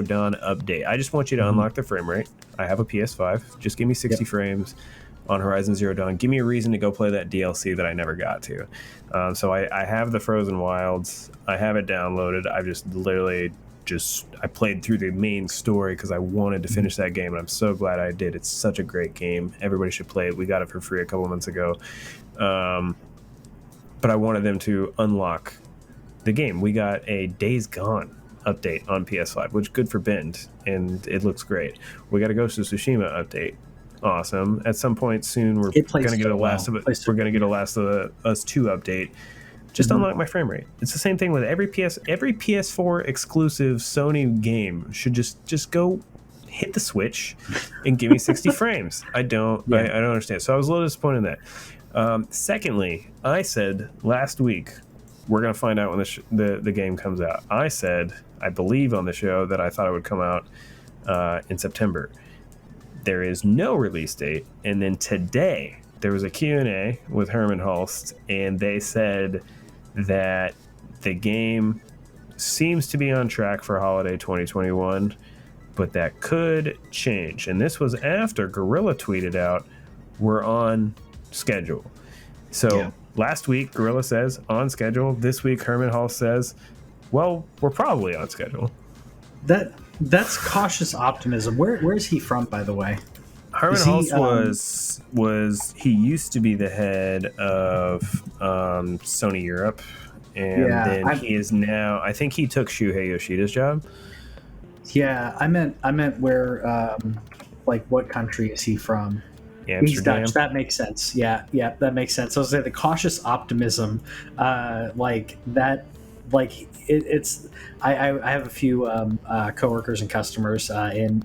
Dawn update. I just want you to unlock the frame rate. I have a PS5. Just give me 60 frames on Horizon Zero Dawn. Give me a reason to go play that DLC that I never got to. So I have the Frozen Wilds. I have it downloaded. I've just literally I played through the main story because I wanted to finish that game, and I'm so glad I did. It's such a great game. Everybody should play it. We got it for free a couple months ago. But I wanted them to unlock the game. We got a Days Gone update on PS5, which good for Bend, and it looks great. We got a Ghost of Tsushima update awesome. At some point soon, we're going to get a Last of Us 2 update. Just unlock my frame rate. It's the same thing with every PS4 exclusive Sony game should just go hit the switch and give me 60 frames. I don't understand. So I was a little disappointed in that. Secondly, I said last week we're going to find out when the game comes out. I said, I believe on the show, that I thought it would come out in September. There is no release date. And then today there was a Q&A with Herman Hulst, and they said that the game seems to be on track for holiday 2021, but that could change. And this was after Guerrilla tweeted out, we're on schedule. So last week, Guerrilla says on schedule. This week, Herman Hulst says, well, we're probably on schedule. That's cautious optimism. Where is he from, by the way? Herman Hulst he used to be the head of Sony Europe, and then he is now, I think he took Shuhei Yoshida's job. Yeah, I meant where, like, what country is he from? Amsterdam. He's Dutch. That makes sense. Yeah, that makes sense. I was saying the cautious optimism, like that. Like it's, I have a few coworkers and customers in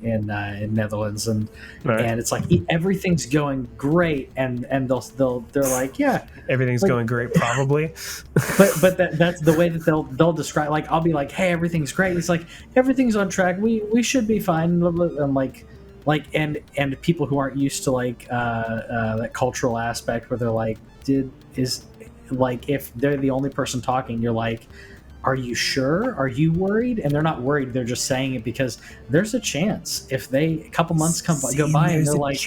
Netherlands, and it's like everything's going great, and they're like, yeah, everything's going great, probably. but that's the way that they'll describe. Like, I'll be like, hey, everything's great. It's like everything's on track. We should be fine. I'm like and people who aren't used to like that cultural aspect where they're like, if they're the only person talking, you're like, are you sure? Are you worried? And they're not worried. They're just saying it because there's a chance. If a couple months go by and they're like,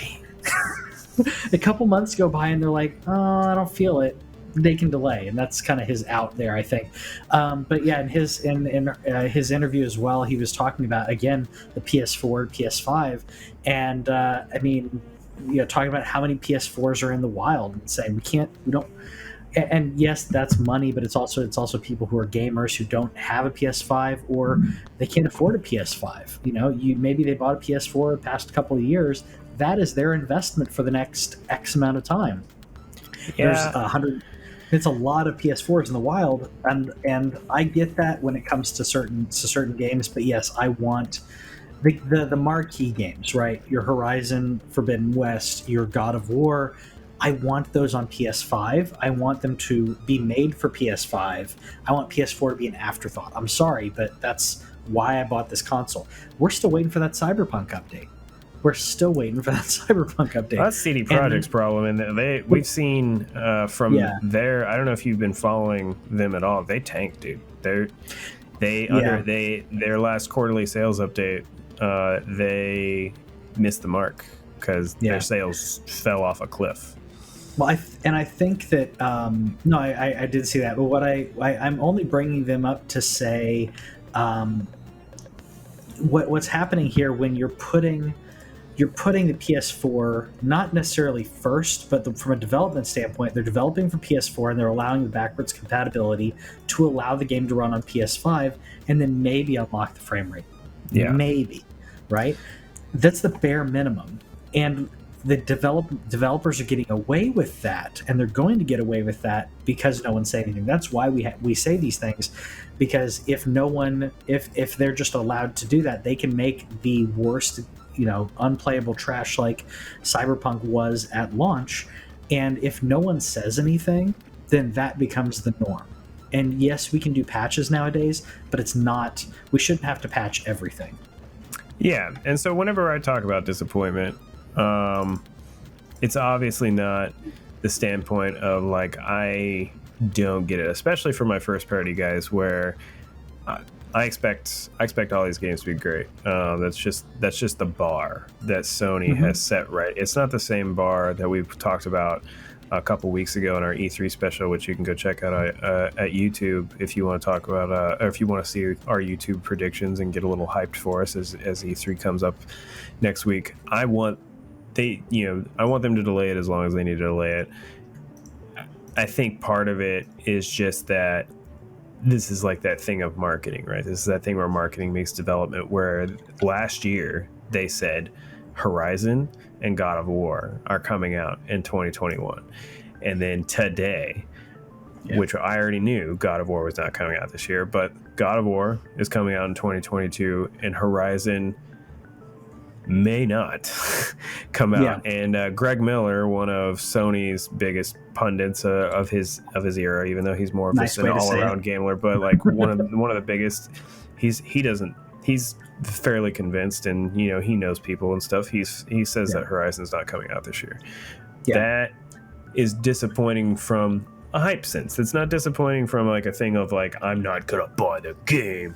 a couple months go by and they're like, oh, I don't feel it, they can delay, and that's kind of his out there, I think. But yeah, in his interview as well, he was talking about again the PS4, PS5, and I mean, talking about how many PS4s are in the wild, and saying we don't. And yes, that's money, but it's also people who are gamers who don't have a PS5 or they can't afford a PS5. Maybe they bought a PS4 the past couple of years. That is their investment for the next X amount of time. Yeah. There's 100. It's a lot of PS4s in the wild, and I get that when it comes to certain games. But yes, I want the marquee games, right? Your Horizon Forbidden West, your God of War. I want those on PS5. I want them to be made for PS5. I want PS4 to be an afterthought. I'm sorry, but that's why I bought this console. We're still waiting for that Cyberpunk update. Well, that's CD Projekt's problem, and we've seen from their. I don't know if you've been following them at all. They tanked, dude. Their last quarterly sales update, they missed the mark because their sales fell off a cliff. Well, I think that I did see that, but what I'm only bringing them up to say, what's happening here when you're putting the PS4 not necessarily first, but from a development standpoint, they're developing for PS4 and they're allowing the backwards compatibility to allow the game to run on PS5 and then maybe unlock the frame rate. Yeah, maybe, right? That's the bare minimum, and the developers are getting away with that, and they're going to get away with that because no one's saying anything. That's why we say these things, because if they're just allowed to do that, they can make the worst, unplayable trash like Cyberpunk was at launch, and if no one says anything, then that becomes the norm. And yes, we can do patches nowadays, but it's not. We shouldn't have to patch everything. Yeah, and so whenever I talk about disappointment, it's obviously not the standpoint of like I don't get it, especially for my first party guys, where I expect all these games to be great. That's just the bar that Sony has set right. It's not the same bar that we've talked about a couple weeks ago in our E3 special, which you can go check out at YouTube if you want to talk about, or if you want to see our YouTube predictions and get a little hyped for us as E3 comes up next week. I want them to delay it as long as they need to delay it. I think part of it is just that this is like that thing of marketing, right? This is that thing where marketing makes development, where last year they said Horizon and God of War are coming out in 2021. And then today, which I already knew God of War was not coming out this year, but God of War is coming out in 2022, and Horizon may not come out. And Greg Miller, one of Sony's biggest pundits of his era, even though he's more of an all-around gambler, but like one of the biggest, he's fairly convinced, and he knows people and stuff. He says that Horizon's not coming out this year. That is disappointing from a hype sense. It's not disappointing from like a thing of like, I'm not gonna buy the game,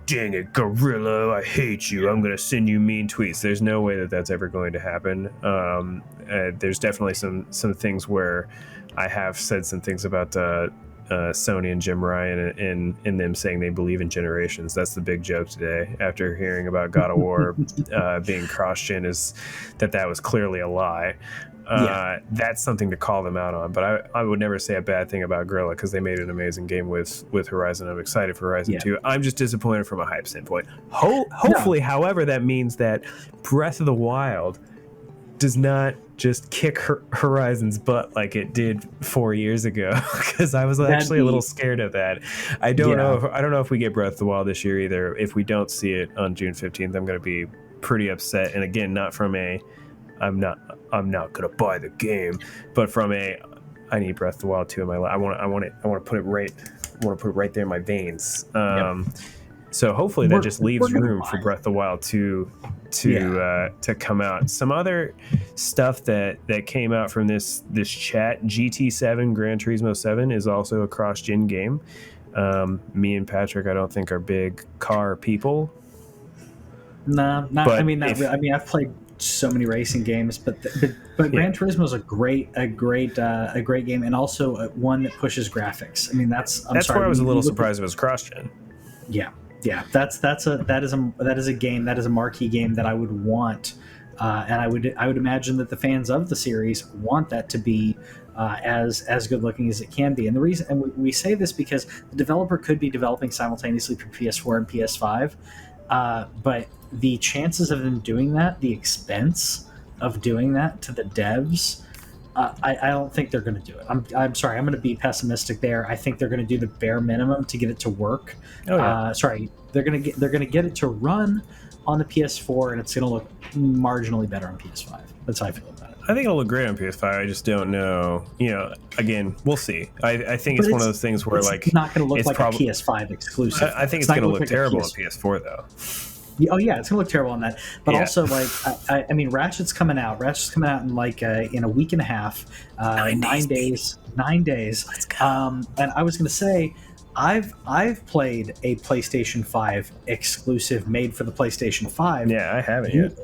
dang it, Gorilla, I hate you, I'm gonna send you mean tweets. There's no way that that's ever going to happen. There's definitely some things where I have said some things about Sony and Jim Ryan and them saying they believe in generations. That's the big joke today after hearing about God of War being cross-gen, is that was clearly a lie. That's something to call them out on, but I would never say a bad thing about Guerrilla, because they made an amazing game with Horizon. I'm excited for Horizon 2. I'm just disappointed from a hype standpoint. Hopefully, however, that means that Breath of the Wild does not just kick Horizon's butt like it did 4 years ago, because I was actually a little scared of that. I don't know if we get Breath of the Wild this year either. If we don't see it on June 15th, I'm going to be pretty upset. And again, not from a I'm not gonna buy the game, but from a I need Breath of the Wild 2 in my life. I want to put it right there in my veins. So hopefully that just leaves room for Breath of the Wild 2 to come out. Some other stuff that came out from this chat: GT7, Gran Turismo 7 is also a cross-gen game. Me and Patrick, I don't think, are big car people. Nah, not. I mean, not really. I mean, I've played so many racing games, but Gran Turismo is a great game, and also one that pushes graphics. I mean, that's where I was a little surprised it was cross-gen. Yeah, that is a game, that is a marquee game that I would want, and I would imagine that the fans of the series want that to be as good looking as it can be. And the reason, and we say this because the developer could be developing simultaneously for PS4 and PS5, but the chances of them doing that, the expense of doing that to the devs, I don't think they're going to do it. I'm sorry, I'm going to be pessimistic there. I think they're going to do the bare minimum to get it to work. They're going to get it to run on the PS4, and it's going to look marginally better on PS5. That's how I feel about it. I think it'll look great on PS5. I just don't know. Again, we'll see. I think it's one of those things where it's not going to look like a PS5 exclusive. I think it's going to look terrible on PS4 though. Oh yeah, it's gonna look terrible on that. But also, like, I mean, Ratchet's coming out. Ratchet's coming out in like in a week and a half, 9 days. 9 days. Let's go. And I was gonna say, I've played a PlayStation 5 exclusive made for the PlayStation 5. Yeah, I haven't yet.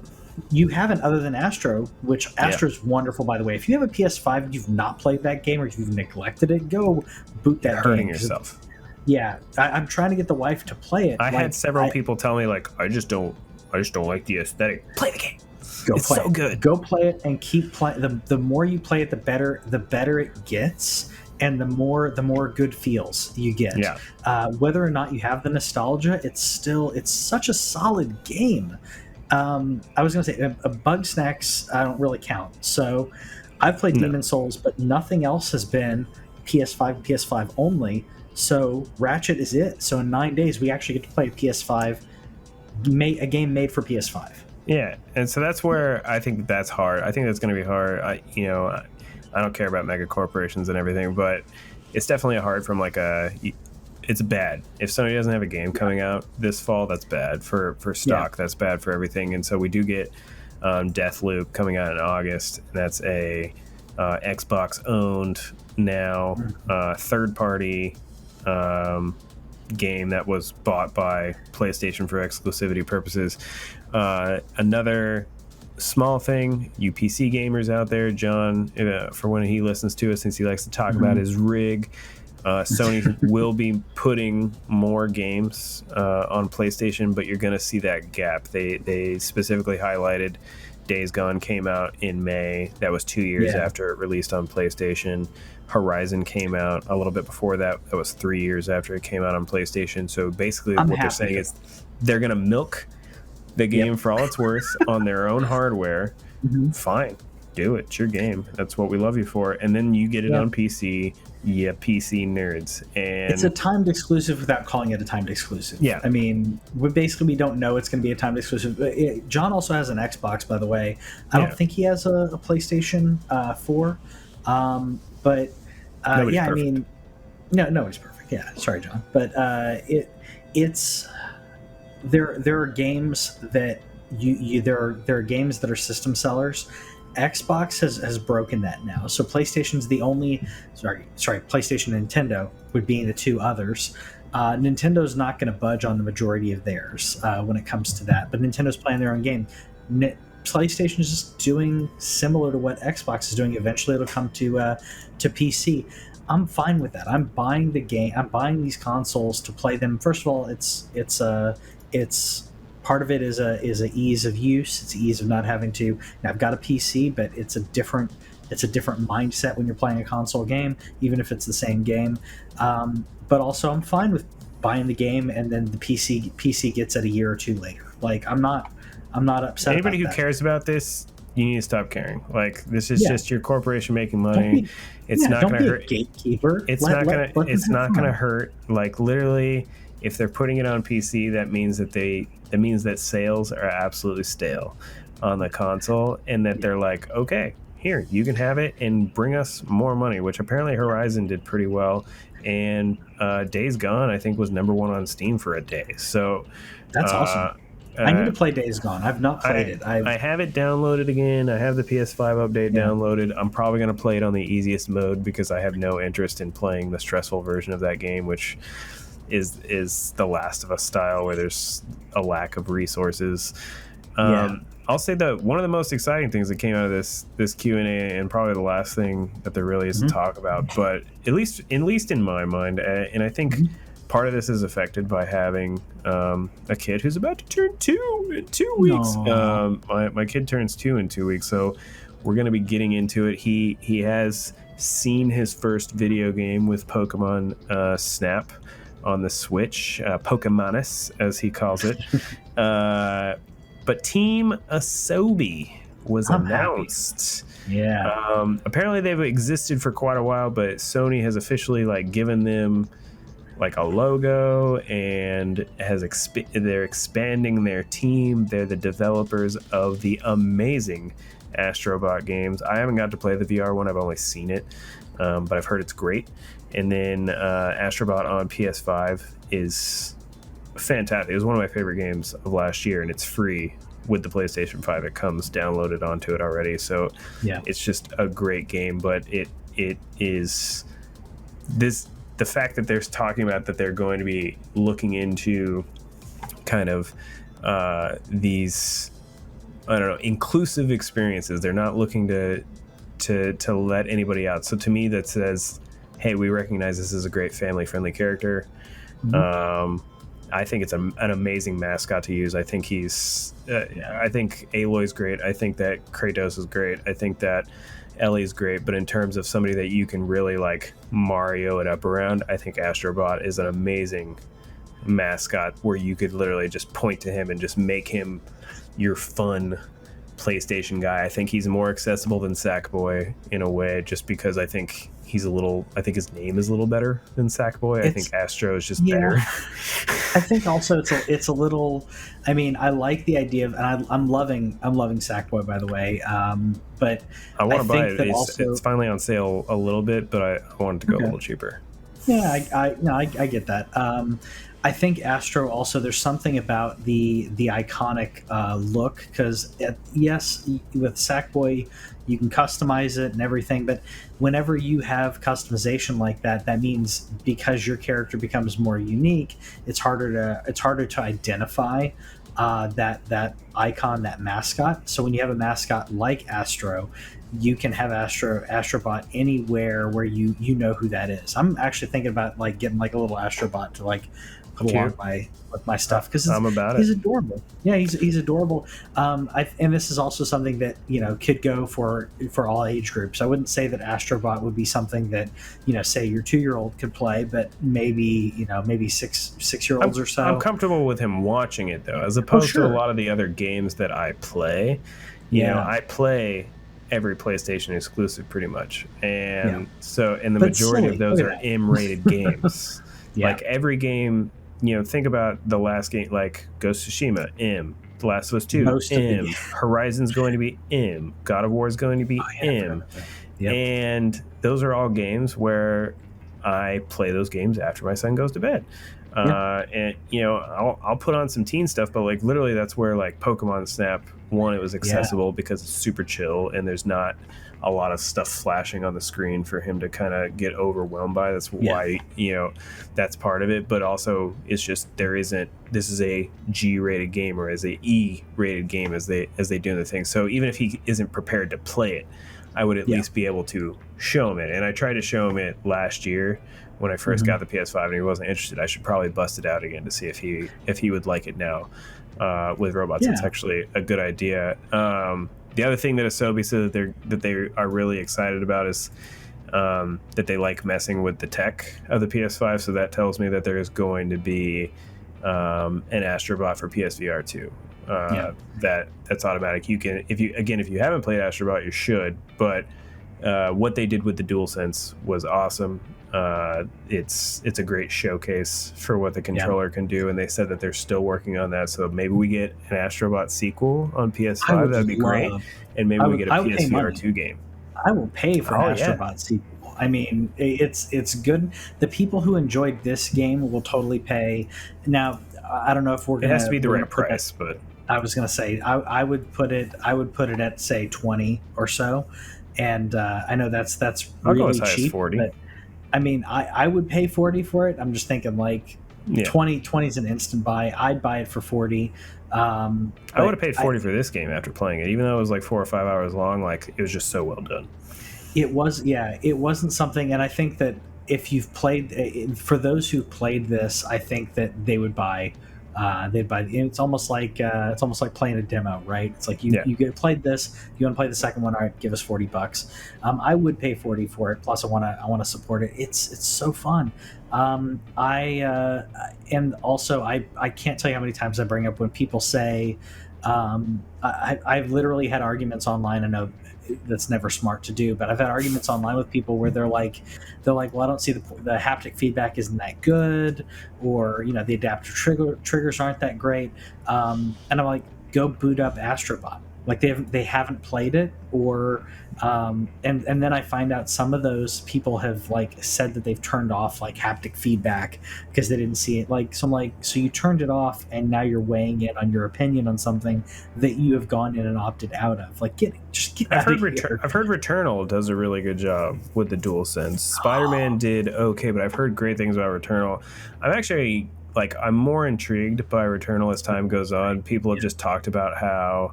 You haven't, other than Astro, which Astro's wonderful, by the way. If you have a PS5 and you've not played that game, or if you've neglected it, go boot that game. You're hurting yourself. Yeah, I'm trying to get the wife to play it. I had several people tell me, like, I just don't like the aesthetic. Play the game. It's so good. Go play it and keep playing. The more you play it, the better it gets, and the more good feels you get. Yeah. Whether or not you have the nostalgia, it's such a solid game. I was gonna say Bug Snacks, I don't really count. So I've played Demon's Souls, but nothing else has been PS5 only. So Ratchet is it. So in 9 days, we actually get to play a PS5, a game made for PS5. Yeah, and so that's where I think that's hard. I think that's going to be hard. I don't care about mega corporations and everything, but it's definitely hard from like it's bad. If Sony doesn't have a game coming out this fall, that's bad for stock. Yeah. That's bad for everything. And so we do get Deathloop coming out in August. And that's a Xbox owned now third party game that was bought by PlayStation for exclusivity purposes. Another small thing, you PC gamers out there, John, for when he listens to us, since he likes to talk about his rig, Sony will be putting more games on PlayStation, but you're going to see that gap. They specifically highlighted Days Gone came out in May. That was 2 years after it released on PlayStation. Horizon came out a little bit before that. That was 3 years after it came out on PlayStation. So basically what they're saying is they're going to milk the game for all it's worth on their own hardware, fine, do it. It's your game. That's what we love you for. And then you get it on PC. Yeah, PC nerds. And it's a timed exclusive without calling it a timed exclusive. Yeah. I mean, we don't know it's going to be a timed exclusive. John also has an Xbox, by the way. I don't think he has a PlayStation 4. But nobody's yeah, perfect. I mean, no, nobody's perfect. Yeah, sorry, John. But it's there are games that there are games that are system sellers. Xbox has broken that now. So PlayStation's the only PlayStation and Nintendo would be the two others. Nintendo's not going to budge on the majority of theirs when it comes to that. But Nintendo's playing their own game. PlayStation is just doing similar to what Xbox is doing. Eventually, it'll come to PC. I'm fine with that. I'm buying the game. I'm buying these consoles to play them. First of all, it's part of it is a ease of use. It's ease of not having to. Now, I've got a PC, but it's a different mindset when you're playing a console game, even if it's the same game. But also, I'm fine with buying the game and then the PC gets it a year or two later. Like I'm not upset. Anybody who cares about this, you need to stop caring. Like this is just your corporation making money. It's not going to hurt. Gatekeeper. It's not going to hurt. Like literally, if they're putting it on PC, that means that sales are absolutely stale on the console, and that they're like, okay, here you can have it and bring us more money. Which apparently Horizon did pretty well, and Days Gone I think was #1 on Steam for a day. So that's awesome. I need to play Days Gone. I've not played it. I have it downloaded again. I have the PS5 update downloaded. I'm probably going to play it on the easiest mode because I have no interest in playing the stressful version of that game, which is the Last of Us style, where there's a lack of resources. I'll say that one of the most exciting things that came out of this Q&A, and probably the last thing that there really is to talk about, but at least in my mind, and I think part of this is affected by having a kid who's about to turn 2 in 2 weeks. My kid turns 2 in 2 weeks, so we're going to be getting into it. He has seen his first video game with Pokemon Snap on the Switch, Pokemonus as he calls it. But Team Asobi was announced. Happy. Yeah. Apparently they've existed for quite a while, but Sony has officially given them a logo and they're expanding their team. They're the developers of the amazing Astrobot games. I haven't got to play the VR one. I've only seen it, but I've heard it's great. And then Astrobot on PS5 is fantastic. It was one of my favorite games of last year, and it's free with the PlayStation 5. It comes downloaded onto it already, so it's just a great game. But it is the fact that they're talking about that they're going to be looking into kind of these, I don't know, inclusive experiences. They're not looking to let anybody out. So to me, that says, hey, we recognize this is a great family-friendly character. I think it's an amazing mascot to use. I think I think Aloy's great. I think that Kratos is great. I think that Ellie's great. But in terms of somebody that you can really Mario it up around, I think Astrobot is an amazing mascot where you could literally just point to him and just make him your fun PlayStation guy. I think he's more accessible than Sackboy in a way, just because I think his name is a little better than Sackboy. I think Astro is just better. I think also it's a little. I mean, I like the idea of, and I'm loving Sackboy, by the way. But I want to buy it. It's finally on sale a little bit, but I want it to go a little cheaper. Yeah, I get that. I think Astro also, there's something about the iconic look, because yes, with Sackboy you can customize it and everything, but whenever you have customization like that, that means because your character becomes more unique, it's harder to identify that icon, that mascot. So when you have a mascot like Astro, you can have Astrobot anywhere where you know who that is. I'm actually thinking about getting a little Astrobot to put along with my stuff because he's adorable. Yeah, he's adorable. And this is also something that could go for all age groups. I wouldn't say that Astrobot would be something that say your 2-year-old could play, but maybe 6-year-olds or so. I'm comfortable with him watching it though, as opposed to a lot of the other games that I play. I play every PlayStation exclusive pretty much, and the majority of those are M-rated games. Like every game, think about the last game, like Ghost of Tsushima, M. The Last of Us 2, M. Horizon's going to be M. God of War is going to be M. And those are all games where I play those games after my son goes to bed. And I'll put on some teen stuff, but like literally that's where like Pokemon Snap, one, it was accessible because it's super chill and there's not a lot of stuff flashing on the screen for him to kind of get overwhelmed by. That's why that's part of it, but also it's just this is a G-rated game or as a E-rated game as they do the thing. So even if he isn't prepared to play it, I would at least be able to show him it. And I tried to show him it last year when I first got the PS5 and he wasn't interested. I should probably bust it out again to see if he would like it now. With robots, it's actually a good idea. The other thing that Asobi said that they are really excited about is that they like messing with the tech of the PS5. So that tells me that there is going to be an Astrobot for PSVR 2. That's automatic. You can if you haven't played Astrobot, you should. But what they did with the DualSense was awesome. It's a great showcase for what the controller can do, and they said that they're still working on that. So maybe we get an Astrobot sequel on PS5. That'd be great, and maybe we get a PSVR 2 game. I will pay for an Astrobot sequel. I mean, it's good. The people who enjoyed this game will totally pay. Now, I don't know if we're going to. It has to be the right price, but I was going to say I would put it at say 20 or so, and I know that's really I'll go as high cheap. As 40. But, I mean, I would pay 40 for it. I'm just thinking like 20 is an instant buy. I'd buy it for 40. I would have paid 40 for this game after playing it, even though it was like 4 or 5 hours long. Like it was just so well done. It was, it wasn't something, and I think that if you've played, for those who played this, I think that they would buy. They'd buy. It's almost like playing a demo, right? It's like you played this. You want to play the second one? All right, give us $40. I would pay 40 for it. Plus, I want to support it. It's so fun. And also I can't tell you how many times I bring up when people say, I've literally had arguments online. I know that's never smart to do, but I've had arguments online with people where they're like, well, I don't see the haptic feedback isn't that good, or the adaptive triggers aren't that great, and I'm like, go boot up Astrobot. Like they haven't played it, or and then I find out some of those people have like said that they've turned off like haptic feedback because they didn't see it. Like, so I'm like, so you turned it off and now you're weighing in on your opinion on something that you have gone in and opted out of. Like, get I've heard Returnal does a really good job with the DualSense. Spider-Man did okay, but I've heard great things about Returnal. I'm more intrigued by Returnal as time goes on. People have just talked about how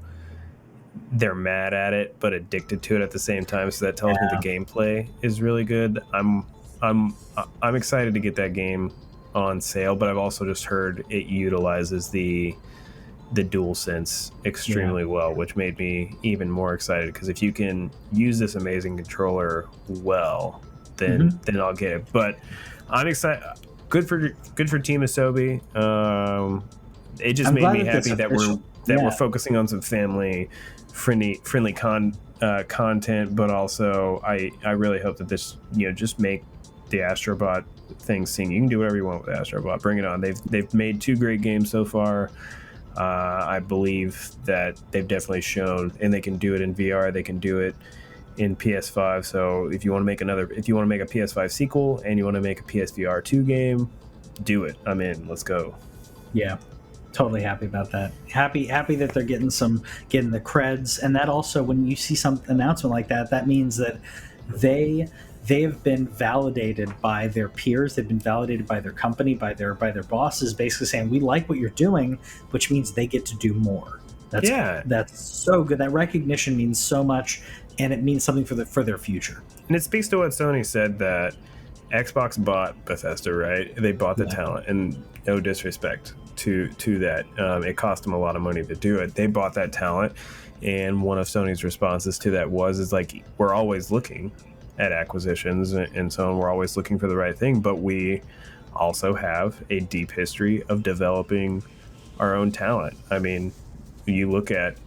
they're mad at it but addicted to it at the same time, so that tells me the gameplay is really good. I'm excited to get that game on sale, but I've also just heard it utilizes the DualSense extremely well, which made me even more excited, because if you can use this amazing controller well, then I'll get it. But I'm excited. Good for Team Asobi. It just made me happy that we're focusing on some family friendly content, but also I really hope that this just make the Astrobot thing sing. You can do whatever you want with Astrobot. Bring it on. They've made 2 great games so far. I believe that they've definitely shown, and they can do it in VR. They can do it in PS5. So if you want to make a PS5 sequel and you want to make a PSVR 2 game, do it. I'm in. Let's go. Yeah. Totally happy about that. Happy that they're getting the creds, and that also, when you see some announcement like that, that means that they've been validated by their peers. They've been validated by their company, by their bosses, basically saying, we like what you're doing, which means they get to do more. That's so good. That recognition means so much, and it means something for their future. And it speaks to what Sony said, that Xbox bought Bethesda, right? They bought the talent, and no disrespect to that. It cost them a lot of money to do it. They bought that talent, and one of Sony's responses to that is like, we're always looking at acquisitions and so on. We're always looking for the right thing, but we also have a deep history of developing our own talent. I mean, you look at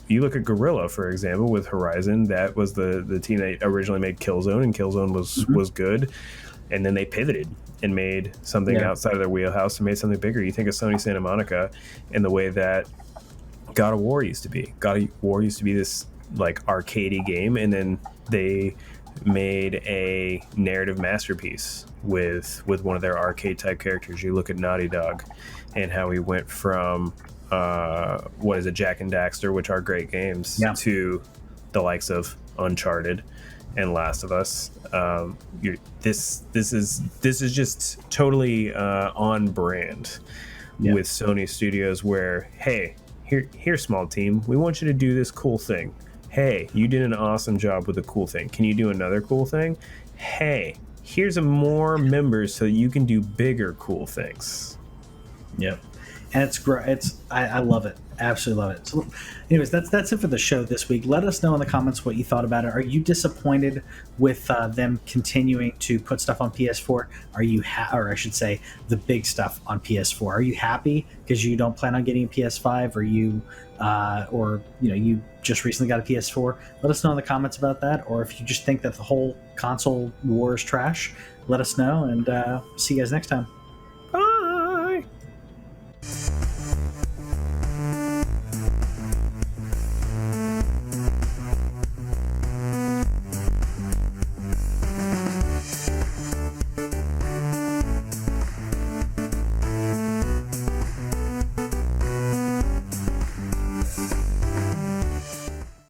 Guerrilla, for example, with Horizon. That was the team that originally made Killzone, and Killzone was good, and then they pivoted and made something outside of their wheelhouse and made something bigger. You think of Sony Santa Monica and the way that God of War used to be. God of War used to be this like arcadey game, and then they made a narrative masterpiece with one of their arcade type characters. You look at Naughty Dog and how we went from Jak and Daxter, which are great games, to the likes of Uncharted and Last of Us. This is just totally on brand with Sony Studios, where, hey, here small team, we want you to do this cool thing. Hey, you did an awesome job with a cool thing. Can you do another cool thing? Hey, here's more members so you can do bigger cool things. Yep. And it's great. I love it. Absolutely love it. So, anyways, that's it for the show this week. Let us know in the comments what you thought about it. Are you disappointed with them continuing to put stuff on PS4? Are you, or I should say, the big stuff on PS4? Are you happy because you don't plan on getting a PS5? Or you just recently got a PS4? Let us know in the comments about that. Or if you just think that the whole console war is trash, let us know. And see you guys next time.